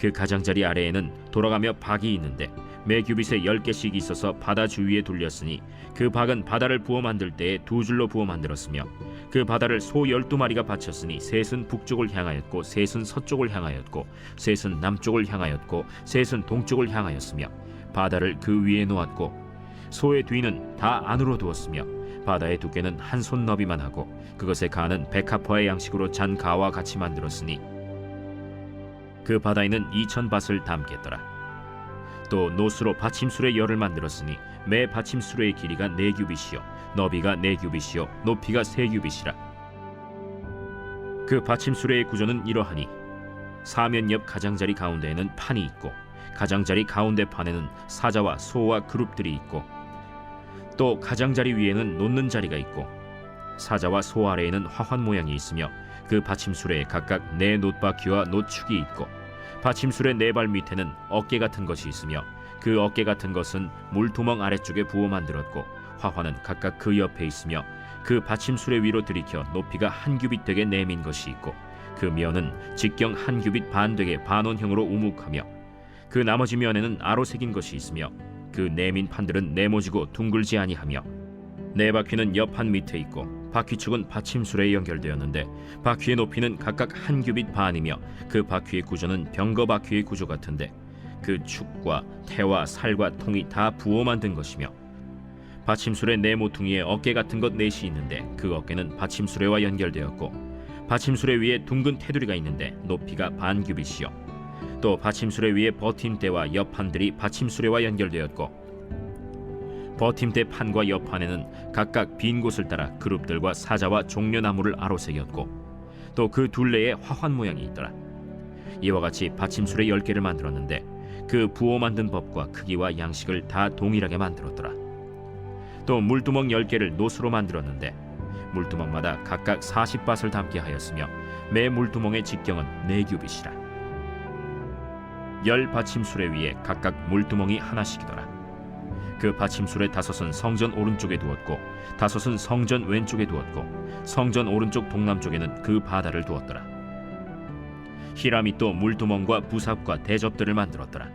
그 가장자리 아래에는 돌아가며 박이 있는데 매 규빗에 10개씩 있어서 바다 주위에 둘렸으니 그 박은 바다를 부어 만들 때에 2줄로 부어 만들었으며 그 바다를 소 12마리가 바쳤으니 셋은 북쪽을 향하였고 셋은 서쪽을 향하였고 셋은 남쪽을 향하였고 셋은 동쪽을 향하였으며 바다를 그 위에 놓았고 소의 뒤는 다 안으로 두었으며 바다의 두께는 한 손 너비만 하고 그것의 가는 백합화의 양식으로 잔 가와 같이 만들었으니 그 바다에는 2000밭을 담겠더라. 또 노수로 받침술의 열을 만들었으니 매 받침술의 길이가 4규빗이요 너비가 4규빗이요 높이가 3규빗이라. 그 받침술의 구조는 이러하니 사면 옆 가장자리 가운데에는 판이 있고 가장자리 가운데 판에는 사자와 소와 그룹들이 있고 또 가장자리 위에는 놓는 자리가 있고 사자와 소 아래에는 화환 모양이 있으며 그 받침술에 각각 4 놋바퀴와 놋축이 있고 받침술의 4발 밑에는 어깨 같은 것이 있으며 그 어깨 같은 것은 물두멍 아래쪽에 부어 만들었고 화환은 각각 그 옆에 있으며 그 받침술의 위로 들이켜 높이가 1규빗 되게 내민 것이 있고 그 면은 직경 1규빗 반 되게 반원형으로 우묵하며 그 나머지 면에는 아로 새긴 것이 있으며 그 내민 판들은 네모지고 둥글지 아니하며 4바퀴는 옆판 밑에 있고 바퀴축은 받침술에 연결되었는데 바퀴의 높이는 각각 1규빗 반이며 그 바퀴의 구조는 병거 바퀴의 구조 같은데 그 축과 태와 살과 통이 다 부어 만든 것이며 받침술의 4모퉁이에 어깨 같은 것 4이 있는데 그 어깨는 받침술에와 연결되었고 받침술의 위에 둥근 테두리가 있는데 높이가 반규빗이요 또 받침술의 위에 버팀대와 옆판들이 받침술에와 연결되었고 버팀대 판과 옆판에는 각각 빈 곳을 따라 그룹들과 사자와 종려나무를 아로새겼고 또 그 둘레에 화환 모양이 있더라. 이와 같이 받침술의 10개를 만들었는데 그 부어 만든 법과 크기와 양식을 다 동일하게 만들었더라. 또 물두멍 10개를 놋으로 만들었는데 물두멍마다 각각 40밭을 담게 하였으며 매 물두멍의 직경은 4규빗이라. 10 받침수레 위에 각각 물두멍이 하나씩이더라. 그 받침수레 5은 성전 오른쪽에 두었고 5은 성전 왼쪽에 두었고 성전 오른쪽 동남쪽에는 그 바다를 두었더라. 히람이 또 물두멍과 부삽과 대접들을 만들었더라.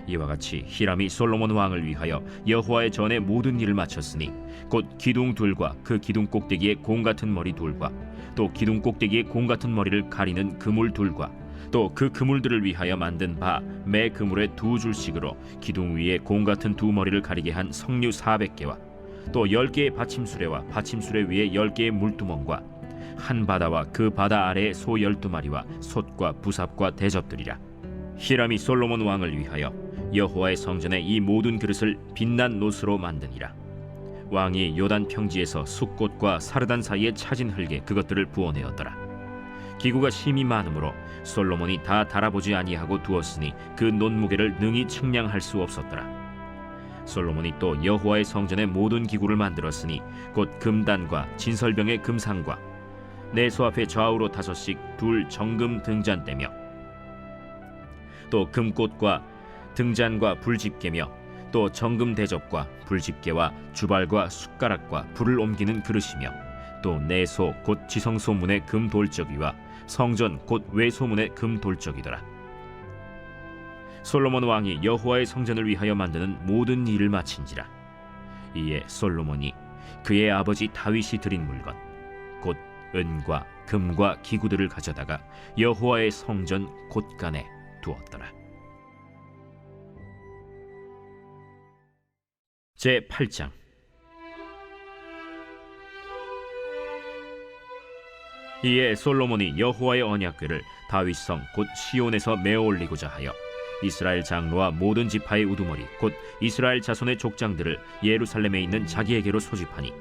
이와 같이 히람이 솔로몬 왕을 위하여 여호와의 전에 모든 일을 마쳤으니 곧 기둥 둘과 그 기둥 꼭대기에 공 같은 머리 둘과 또 기둥 꼭대기에 공 같은 머리를 가리는 그물 둘과 또 그 그물들을 위하여 만든 바 매 그물에 2줄씩으로 기둥 위에 공 같은 2머리를 가리게 한 석류 400개와 또 10개의 받침수레와 받침수레 위에 10개의 물두멍과 한 바다와 그 바다 아래에 소 12마리와 솥과 부삽과 대접들이라. 히람이 솔로몬 왕을 위하여 여호와의 성전에 이 모든 그릇을 빛난 노스로 만드니라. 왕이 요단 평지에서 숫꽃과 사르단 사이에 차진 흙에 그것들을 부어내었더라. 기구가 심히 많으므로 솔로몬이 다 달아보지 아니하고 두었으니 그 논무게를 능히 측량할 수 없었더라. 솔로몬이 또 여호와의 성전의 모든 기구를 만들었으니 곧 금단과 진설병의 금상과 내소 앞에 좌우로 5씩 둘 정금 등잔대며 또 금꽃과 등잔과 불집게며 또 정금 대접과 불집게와 주발과 숟가락과 불을 옮기는 그릇이며 또 내소 곧 지성소문의 금 돌적이와 성전 곧 외소문의 금 돌적이더라. 솔로몬 왕이 여호와의 성전을 위하여 만드는 모든 일을 마친지라. 이에 솔로몬이 그의 아버지 다윗이 드린 물건 곧 은과 금과 기구들을 가져다가 여호와의 성전 곳간에 두었더라. 제8장. 이에 솔로몬이 여호와의 언약궤를 다윗성 곧 시온에서 메어 올리고자 하여 이스라엘 장로와 모든 지파의 우두머리 곧 이스라엘 자손의 족장들을 예루살렘에 있는 자기에게로 소집하니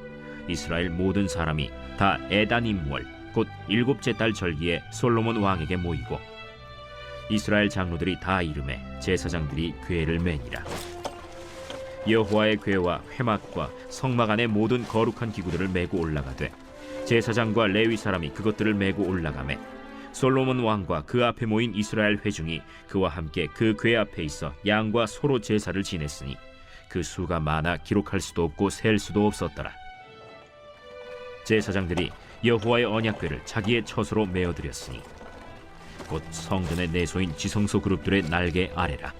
이스라엘 모든 사람이 다 에다님월 곧 7째 달 절기에 솔로몬 왕에게 모이고 이스라엘 장로들이 다 이름에 제사장들이 궤를 매니라. 여호와의 궤와 회막과 성막 안의 모든 거룩한 기구들을 메고 올라가되 제사장과 레위 사람이 그것들을 메고 올라가매 솔로몬 왕과 그 앞에 모인 이스라엘 회중이 그와 함께 그 궤 앞에 있어 양과 소로 제사를 지냈으니 그 수가 많아 기록할 수도 없고 셀 수도 없었더라. 제사장들이 여호와의 언약궤를 자기의 처소로 메어드렸으니 곧 성전의 내소인 지성소 그룹들의 날개 아래라.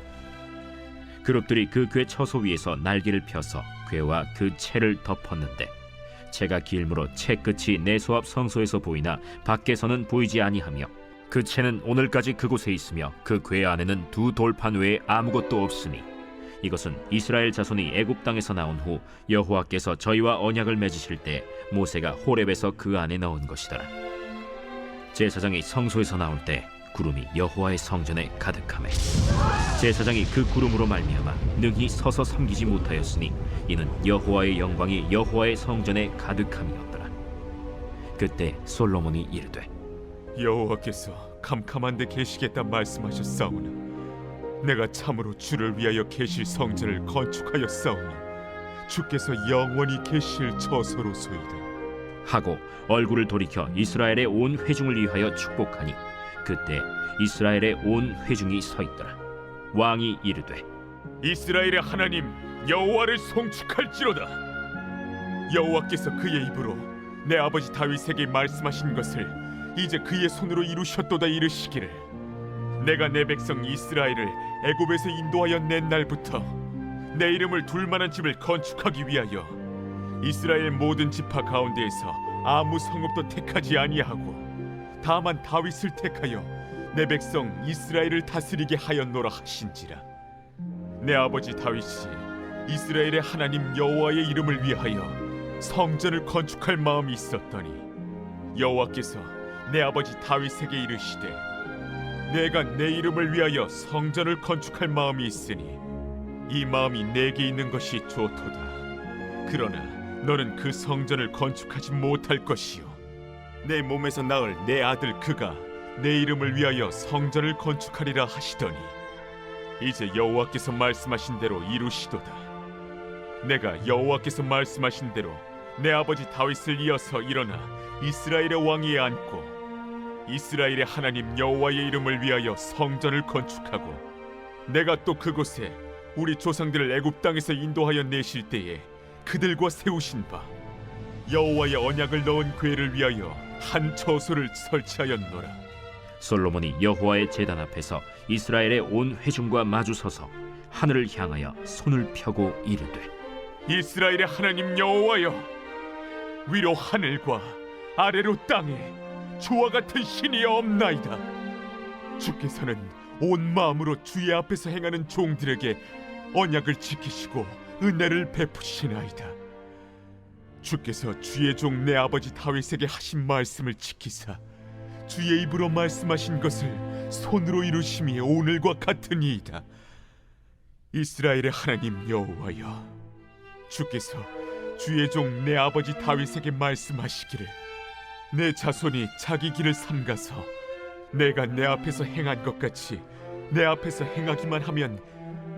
그룹들이 그 궤 처소 위에서 날개를 펴서 궤와 그 채를 덮었는데 채가 길므로 채 끝이 내소 앞 성소에서 보이나 밖에서는 보이지 아니하며 그 채는 오늘까지 그곳에 있으며 그 궤 안에는 2 돌판 외에 아무것도 없으니 이것은 이스라엘 자손이 애굽 땅에서 나온 후 여호와께서 저희와 언약을 맺으실 때 모세가 호렙에서 그 안에 넣은 것이더라. 제사장이 성소에서 나올 때 구름이 여호와의 성전에 가득하매 제사장이 그 구름으로 말미암아 능히 서서 섬기지 못하였으니 이는 여호와의 영광이 여호와의 성전에 가득함이었더라. 그때 솔로몬이 이르되 여호와께서 캄캄한 데 계시겠다 말씀하셨사오나 내가 참으로 주를 위하여 계실 성전을 건축하였사오니 주께서 영원히 계실 처소로소이다 하고 얼굴을 돌이켜 이스라엘의 온 회중을 위하여 축복하니 그때 이스라엘의 온 회중이 서 있더라. 왕이 이르되 이스라엘의 하나님 여호와를 송축할지로다. 여호와께서 그의 입으로 내 아버지 다윗에게 말씀하신 것을 이제 그의 손으로 이루셨도다 이르시기를 내가 내 백성 이스라엘을 애굽에서 인도하여 낸 날부터 내 이름을 둘 만한 집을 건축하기 위하여 이스라엘 모든 지파 가운데에서 아무 성읍도 택하지 아니하고 다만 다윗을 택하여 내 백성 이스라엘을 다스리게 하였노라 하신지라. 내 아버지 다윗이 이스라엘의 하나님 여호와의 이름을 위하여 성전을 건축할 마음이 있었더니 여호와께서 내 아버지 다윗에게 이르시되 내가 내 이름을 위하여 성전을 건축할 마음이 있으니 이 마음이 내게 있는 것이 좋도다. 그러나 너는 그 성전을 건축하지 못할 것이요 내 몸에서 낳을 내 아들 그가 내 이름을 위하여 성전을 건축하리라 하시더니 이제 여호와께서 말씀하신 대로 이루시도다. 내가 여호와께서 말씀하신 대로 내 아버지 다윗을 이어서 일어나 이스라엘의 왕위에 앉고 이스라엘의 하나님 여호와의 이름을 위하여 성전을 건축하고 내가 또 그곳에 우리 조상들을 애굽 땅에서 인도하여 내실 때에 그들과 세우신 바 여호와의 언약을 넣은 궤를 위하여 한 처소를 설치하였노라. 솔로몬이 여호와의 제단 앞에서 이스라엘의 온 회중과 마주서서 하늘을 향하여 손을 펴고 이르되 이스라엘의 하나님 여호와여, 위로 하늘과 아래로 땅에 주와 같은 신이 없나이다. 주께서는 온 마음으로 주의 앞에서 행하는 종들에게 언약을 지키시고 은혜를 베푸시나이다. 주께서 주의 종 내 아버지 다윗에게 하신 말씀을 지키사 주의 입으로 말씀하신 것을 손으로 이루심이 오늘과 같으니이다. 이스라엘의 하나님 여호와여, 주께서 주의 종 내 아버지 다윗에게 말씀하시기를 내 자손이 자기 길을 삼가서 내가 내 앞에서 행한 것 같이 내 앞에서 행하기만 하면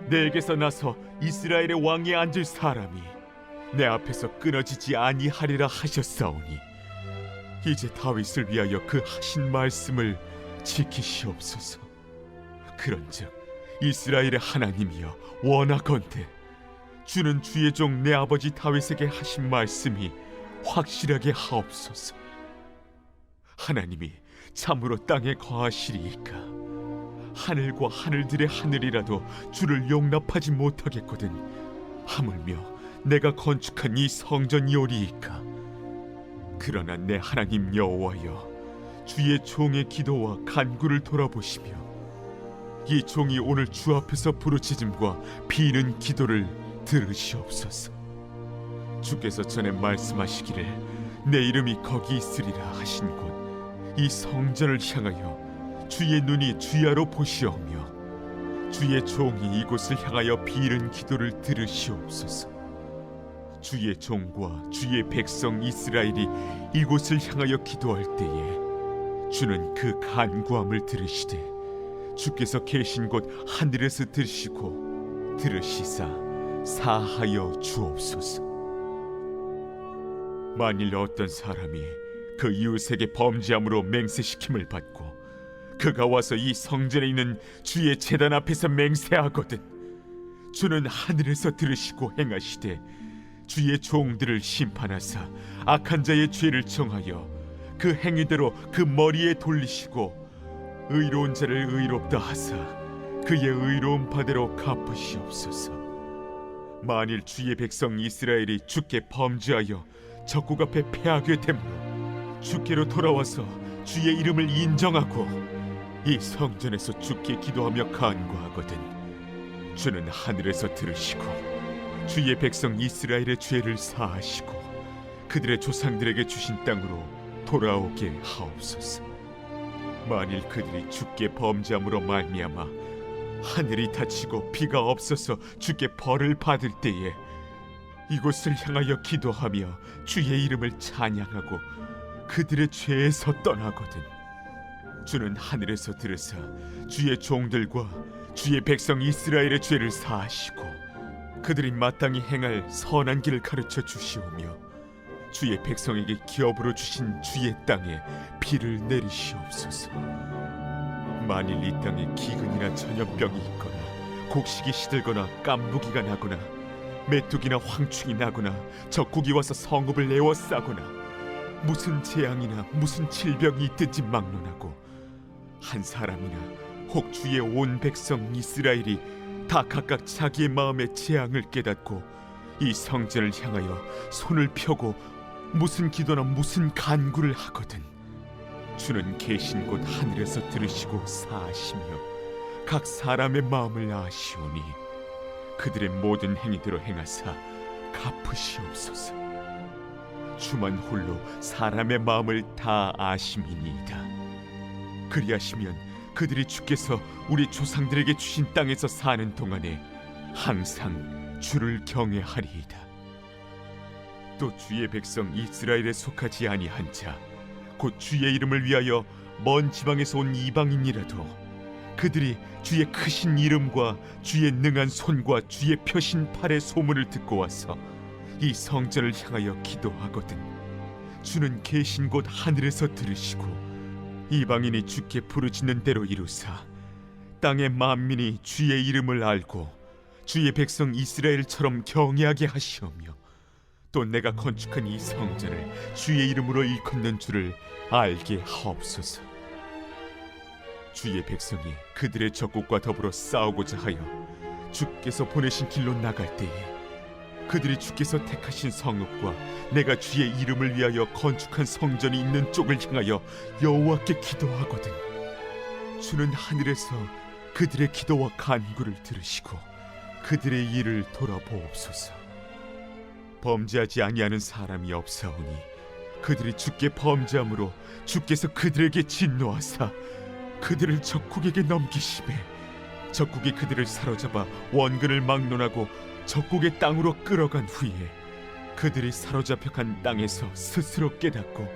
내게서 나서 이스라엘의 왕위에 앉을 사람이 내 앞에서 끊어지지 아니하리라 하셨사오니 이제 다윗을 위하여 그 하신 말씀을 지키시옵소서. 그런즉 이스라엘의 하나님이여, 원하건대 주는 주의 종 내 아버지 다윗에게 하신 말씀이 확실하게 하옵소서. 하나님이 참으로 땅에 거하시리이까 하늘과 하늘들의 하늘이라도 주를 용납하지 못하겠거든 하물며 내가 건축한 이 성전이오리이까. 그러나 내 하나님 여호와여, 주의 종의 기도와 간구를 돌아보시며 이 종이 오늘 주 앞에서 부르짖음과 비는 기도를 들으시옵소서. 주께서 전에 말씀하시기를 내 이름이 거기 있으리라 하신 곳 이 성전을 향하여 주의 눈이 주야로 보시오며 주의 종이 이곳을 향하여 비는 기도를 들으시옵소서. 주의 종과 주의 백성 이스라엘이 이곳을 향하여 기도할 때에 주는 그 간구함을 들으시되 주께서 계신 곳 하늘에서 들으시고 들으시사 사하여 주옵소서. 만일 어떤 사람이 그 이웃에게 범죄함으로 맹세시킴을 받고 그가 와서 이 성전에 있는 주의 제단 앞에서 맹세하거든 주는 하늘에서 들으시고 행하시되 주의 종들을 심판하사 악한 자의 죄를 정하여 그 행위대로 그 머리에 돌리시고 의로운 자를 의롭다 하사 그의 의로운 바대로 갚으시옵소서. 만일 주의 백성 이스라엘이 주께 범죄하여 적국 앞에 패하게 되므로 주께로 돌아와서 주의 이름을 인정하고 이 성전에서 주께 기도하며 간구하거든 주는 하늘에서 들으시고 주의 백성 이스라엘의 죄를 사하시고 그들의 조상들에게 주신 땅으로 돌아오게 하옵소서. 만일 그들이 주께 범죄함으로 말미암아 하늘이 닫히고 비가 없어서 주께 벌을 받을 때에 이곳을 향하여 기도하며 주의 이름을 찬양하고 그들의 죄에서 떠나거든 주는 하늘에서 들으사 주의 종들과 주의 백성 이스라엘의 죄를 사하시고 그들이 마땅히 행할 선한 길을 가르쳐 주시오며 주의 백성에게 기업으로 주신 주의 땅에 비를 내리시옵소서. 만일 이 땅에 기근이나 전염병이 있거나 곡식이 시들거나 깐부기가 나거나 메뚜기나 황충이 나거나 적국이 와서 성읍을 에워싸거나 무슨 재앙이나 무슨 질병이 있든지 막론하고 한 사람이나 혹 주의 온 백성 이스라엘이 다 각각 자기의 마음의 재앙을 깨닫고 이 성전을 향하여 손을 펴고 무슨 기도나 무슨 간구를 하거든 주는 계신 곳 하늘에서 들으시고 사하시며 각 사람의 마음을 아시오니 그들의 모든 행위대로 행하사 갚으시옵소서. 주만 홀로 사람의 마음을 다 아심이니이다. 그리하시면 그들이 주께서 우리 조상들에게 주신 땅에서 사는 동안에 항상 주를 경외하리이다. 또 주의 백성 이스라엘에 속하지 아니한 자 곧 주의 이름을 위하여 먼 지방에서 온 이방인이라도 그들이 주의 크신 이름과 주의 능한 손과 주의 펴신 팔의 소문을 듣고 와서 이 성전을 향하여 기도하거든 주는 계신 곳 하늘에서 들으시고 이방인이 주께 부르짖는 대로 이루사 땅의 만민이 주의 이름을 알고 주의 백성 이스라엘처럼 경외하게 하시오며 또 내가 건축한 이 성전을 주의 이름으로 일컫는 줄을 알게 하옵소서. 주의 백성이 그들의 적국과 더불어 싸우고자 하여 주께서 보내신 길로 나갈 때에 그들이 주께서 택하신 성읍과 내가 주의 이름을 위하여 건축한 성전이 있는 쪽을 향하여 여호와께 기도하거든 주는 하늘에서 그들의 기도와 간구를 들으시고 그들의 일을 돌아보옵소서. 범죄하지 아니하는 사람이 없사오니 그들이 주께 범죄함으로 주께서 그들에게 진노하사 그들을 적국에게 넘기시매 적국이 그들을 사로잡아 원근을 막론하고 적국의 땅으로 끌어간 후에 그들이 사로잡혀 간 땅에서 스스로 깨닫고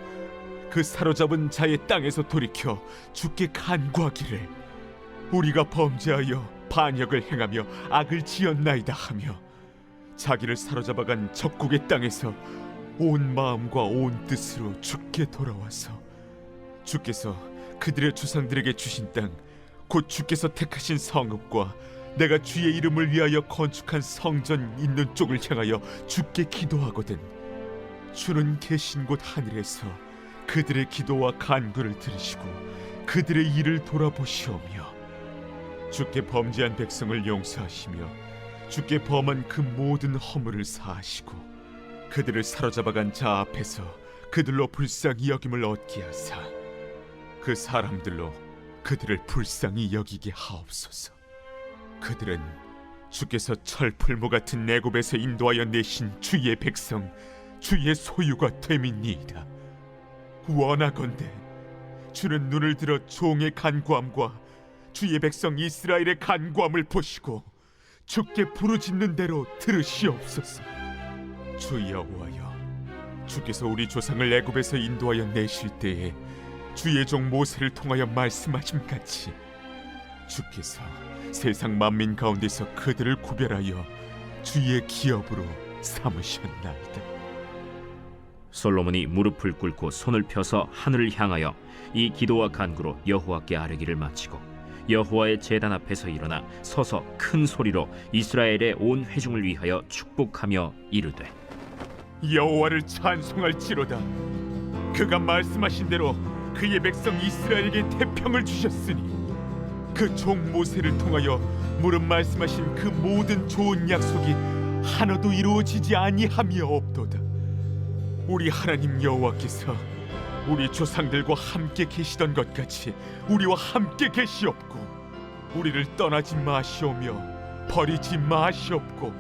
그 사로잡은 자의 땅에서 돌이켜 주께 간구하기를 우리가 범죄하여 반역을 행하며 악을 지었나이다 하며 자기를 사로잡아간 적국의 땅에서 온 마음과 온 뜻으로 주께 돌아와서 주께서 그들의 조상들에게 주신 땅 곧 주께서 택하신 성읍과 내가 주의 이름을 위하여 건축한 성전 있는 쪽을 향하여 주께 기도하거든 주는 계신 곳 하늘에서 그들의 기도와 간구를 들으시고 그들의 일을 돌아보시오며 주께 범죄한 백성을 용서하시며 주께 범한 그 모든 허물을 사하시고 그들을 사로잡아간 자 앞에서 그들로 불쌍히 여김을 얻게 하사 그 사람들로 그들을 불쌍히 여기게 하옵소서. 그들은 주께서 철풀무 같은 애굽에서 인도하여 내신 주의 백성 주의 소유가 됨이니이다. 원하건대 주는 눈을 들어 종의 간구함과 주의 백성 이스라엘의 간구함을 보시고 주께 부르짖는 대로 들으시옵소서. 주 여호와여, 주께서 우리 조상을 애굽에서 인도하여 내실 때에 주의 종 모세를 통하여 말씀하신 같이 주께서 세상 만민 가운데서 그들을 구별하여 주의 기업으로 삼으셨나이다. 솔로몬이 무릎을 꿇고 손을 펴서 하늘을 향하여 이 기도와 간구로 여호와께 아뢰기를 마치고 여호와의 제단 앞에서 일어나 서서 큰 소리로 이스라엘의 온 회중을 위하여 축복하며 이르되 여호와를 찬송할지로다. 그가 말씀하신 대로 그의 백성 이스라엘에게 태평을 주셨으니 그 종 모세를 통하여 무릇 말씀하신 그 모든 좋은 약속이 하나도 이루어지지 아니함이 없도다. 우리 하나님 여호와께서 우리 조상들과 함께 계시던 것 같이 우리와 함께 계시옵고 우리를 떠나지 마시오며 버리지 마시옵고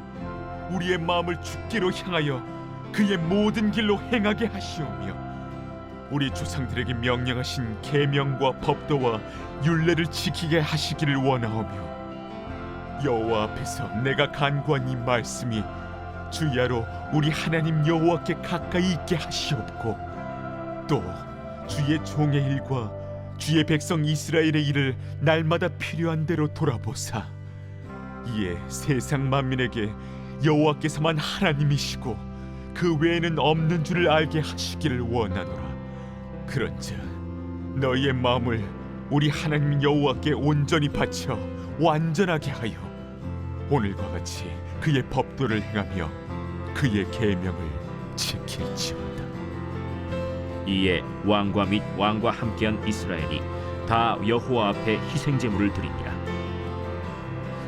우리의 마음을 주께로 향하여 그의 모든 길로 행하게 하시오며 우리 조상들에게 명령하신 계명과 법도와 율례를 지키게 하시기를 원하오며 여호와 앞에서 내가 간구한 이 말씀이 주야로 우리 하나님 여호와께 가까이 있게 하시옵고 또 주의 종의 일과 주의 백성 이스라엘의 일을 날마다 필요한 대로 돌아보사 이에 세상 만민에게 여호와께서만 하나님이시고 그 외에는 없는 줄을 알게 하시기를 원하노라. 그런즉 너희의 마음을 우리 하나님 여호와께 온전히 바쳐 완전하게 하여 오늘과 같이 그의 법도를 행하며 그의 계명을 지킬지어다. 이에 왕과 및 왕과 함께한 이스라엘이 다 여호와 앞에 희생제물을 드리니라.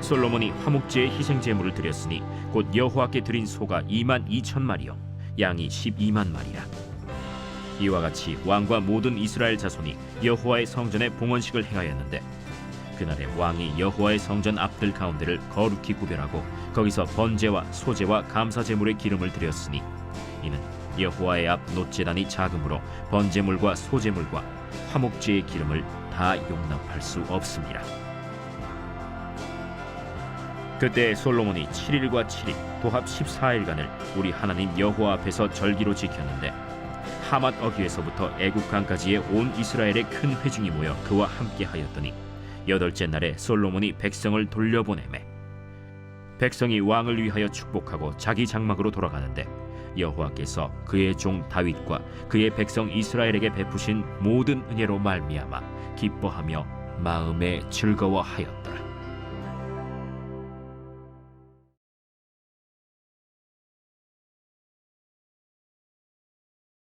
솔로몬이 화목제의 희생제물을 드렸으니 곧 여호와께 드린 소가 22,000마리요 양이 12만마리라. 이와 같이 왕과 모든 이스라엘 자손이 여호와의 성전에 봉헌식을 행하였는데 그날에 왕이 여호와의 성전 앞들 가운데를 거룩히 구별하고 거기서 번제와 소제와 감사제물의 기름을 드렸으니 이는 여호와의 앞 놋제단이 작으므로 번제물과 소제물과 화목제의 기름을 다 용납할 수 없습니다. 그때 솔로몬이 7일과 7일 도합 14일간을 우리 하나님 여호와 앞에서 절기로 지켰는데 하맛 어귀에서부터 애국강까지의 온 이스라엘의 큰 회중이 모여 그와 함께 하였더니 8째 날에 솔로몬이 백성을 돌려보내매 백성이 왕을 위하여 축복하고 자기 장막으로 돌아가는데 여호와께서 그의 종 다윗과 그의 백성 이스라엘에게 베푸신 모든 은혜로 말미암아 기뻐하며 마음에 즐거워하였더라.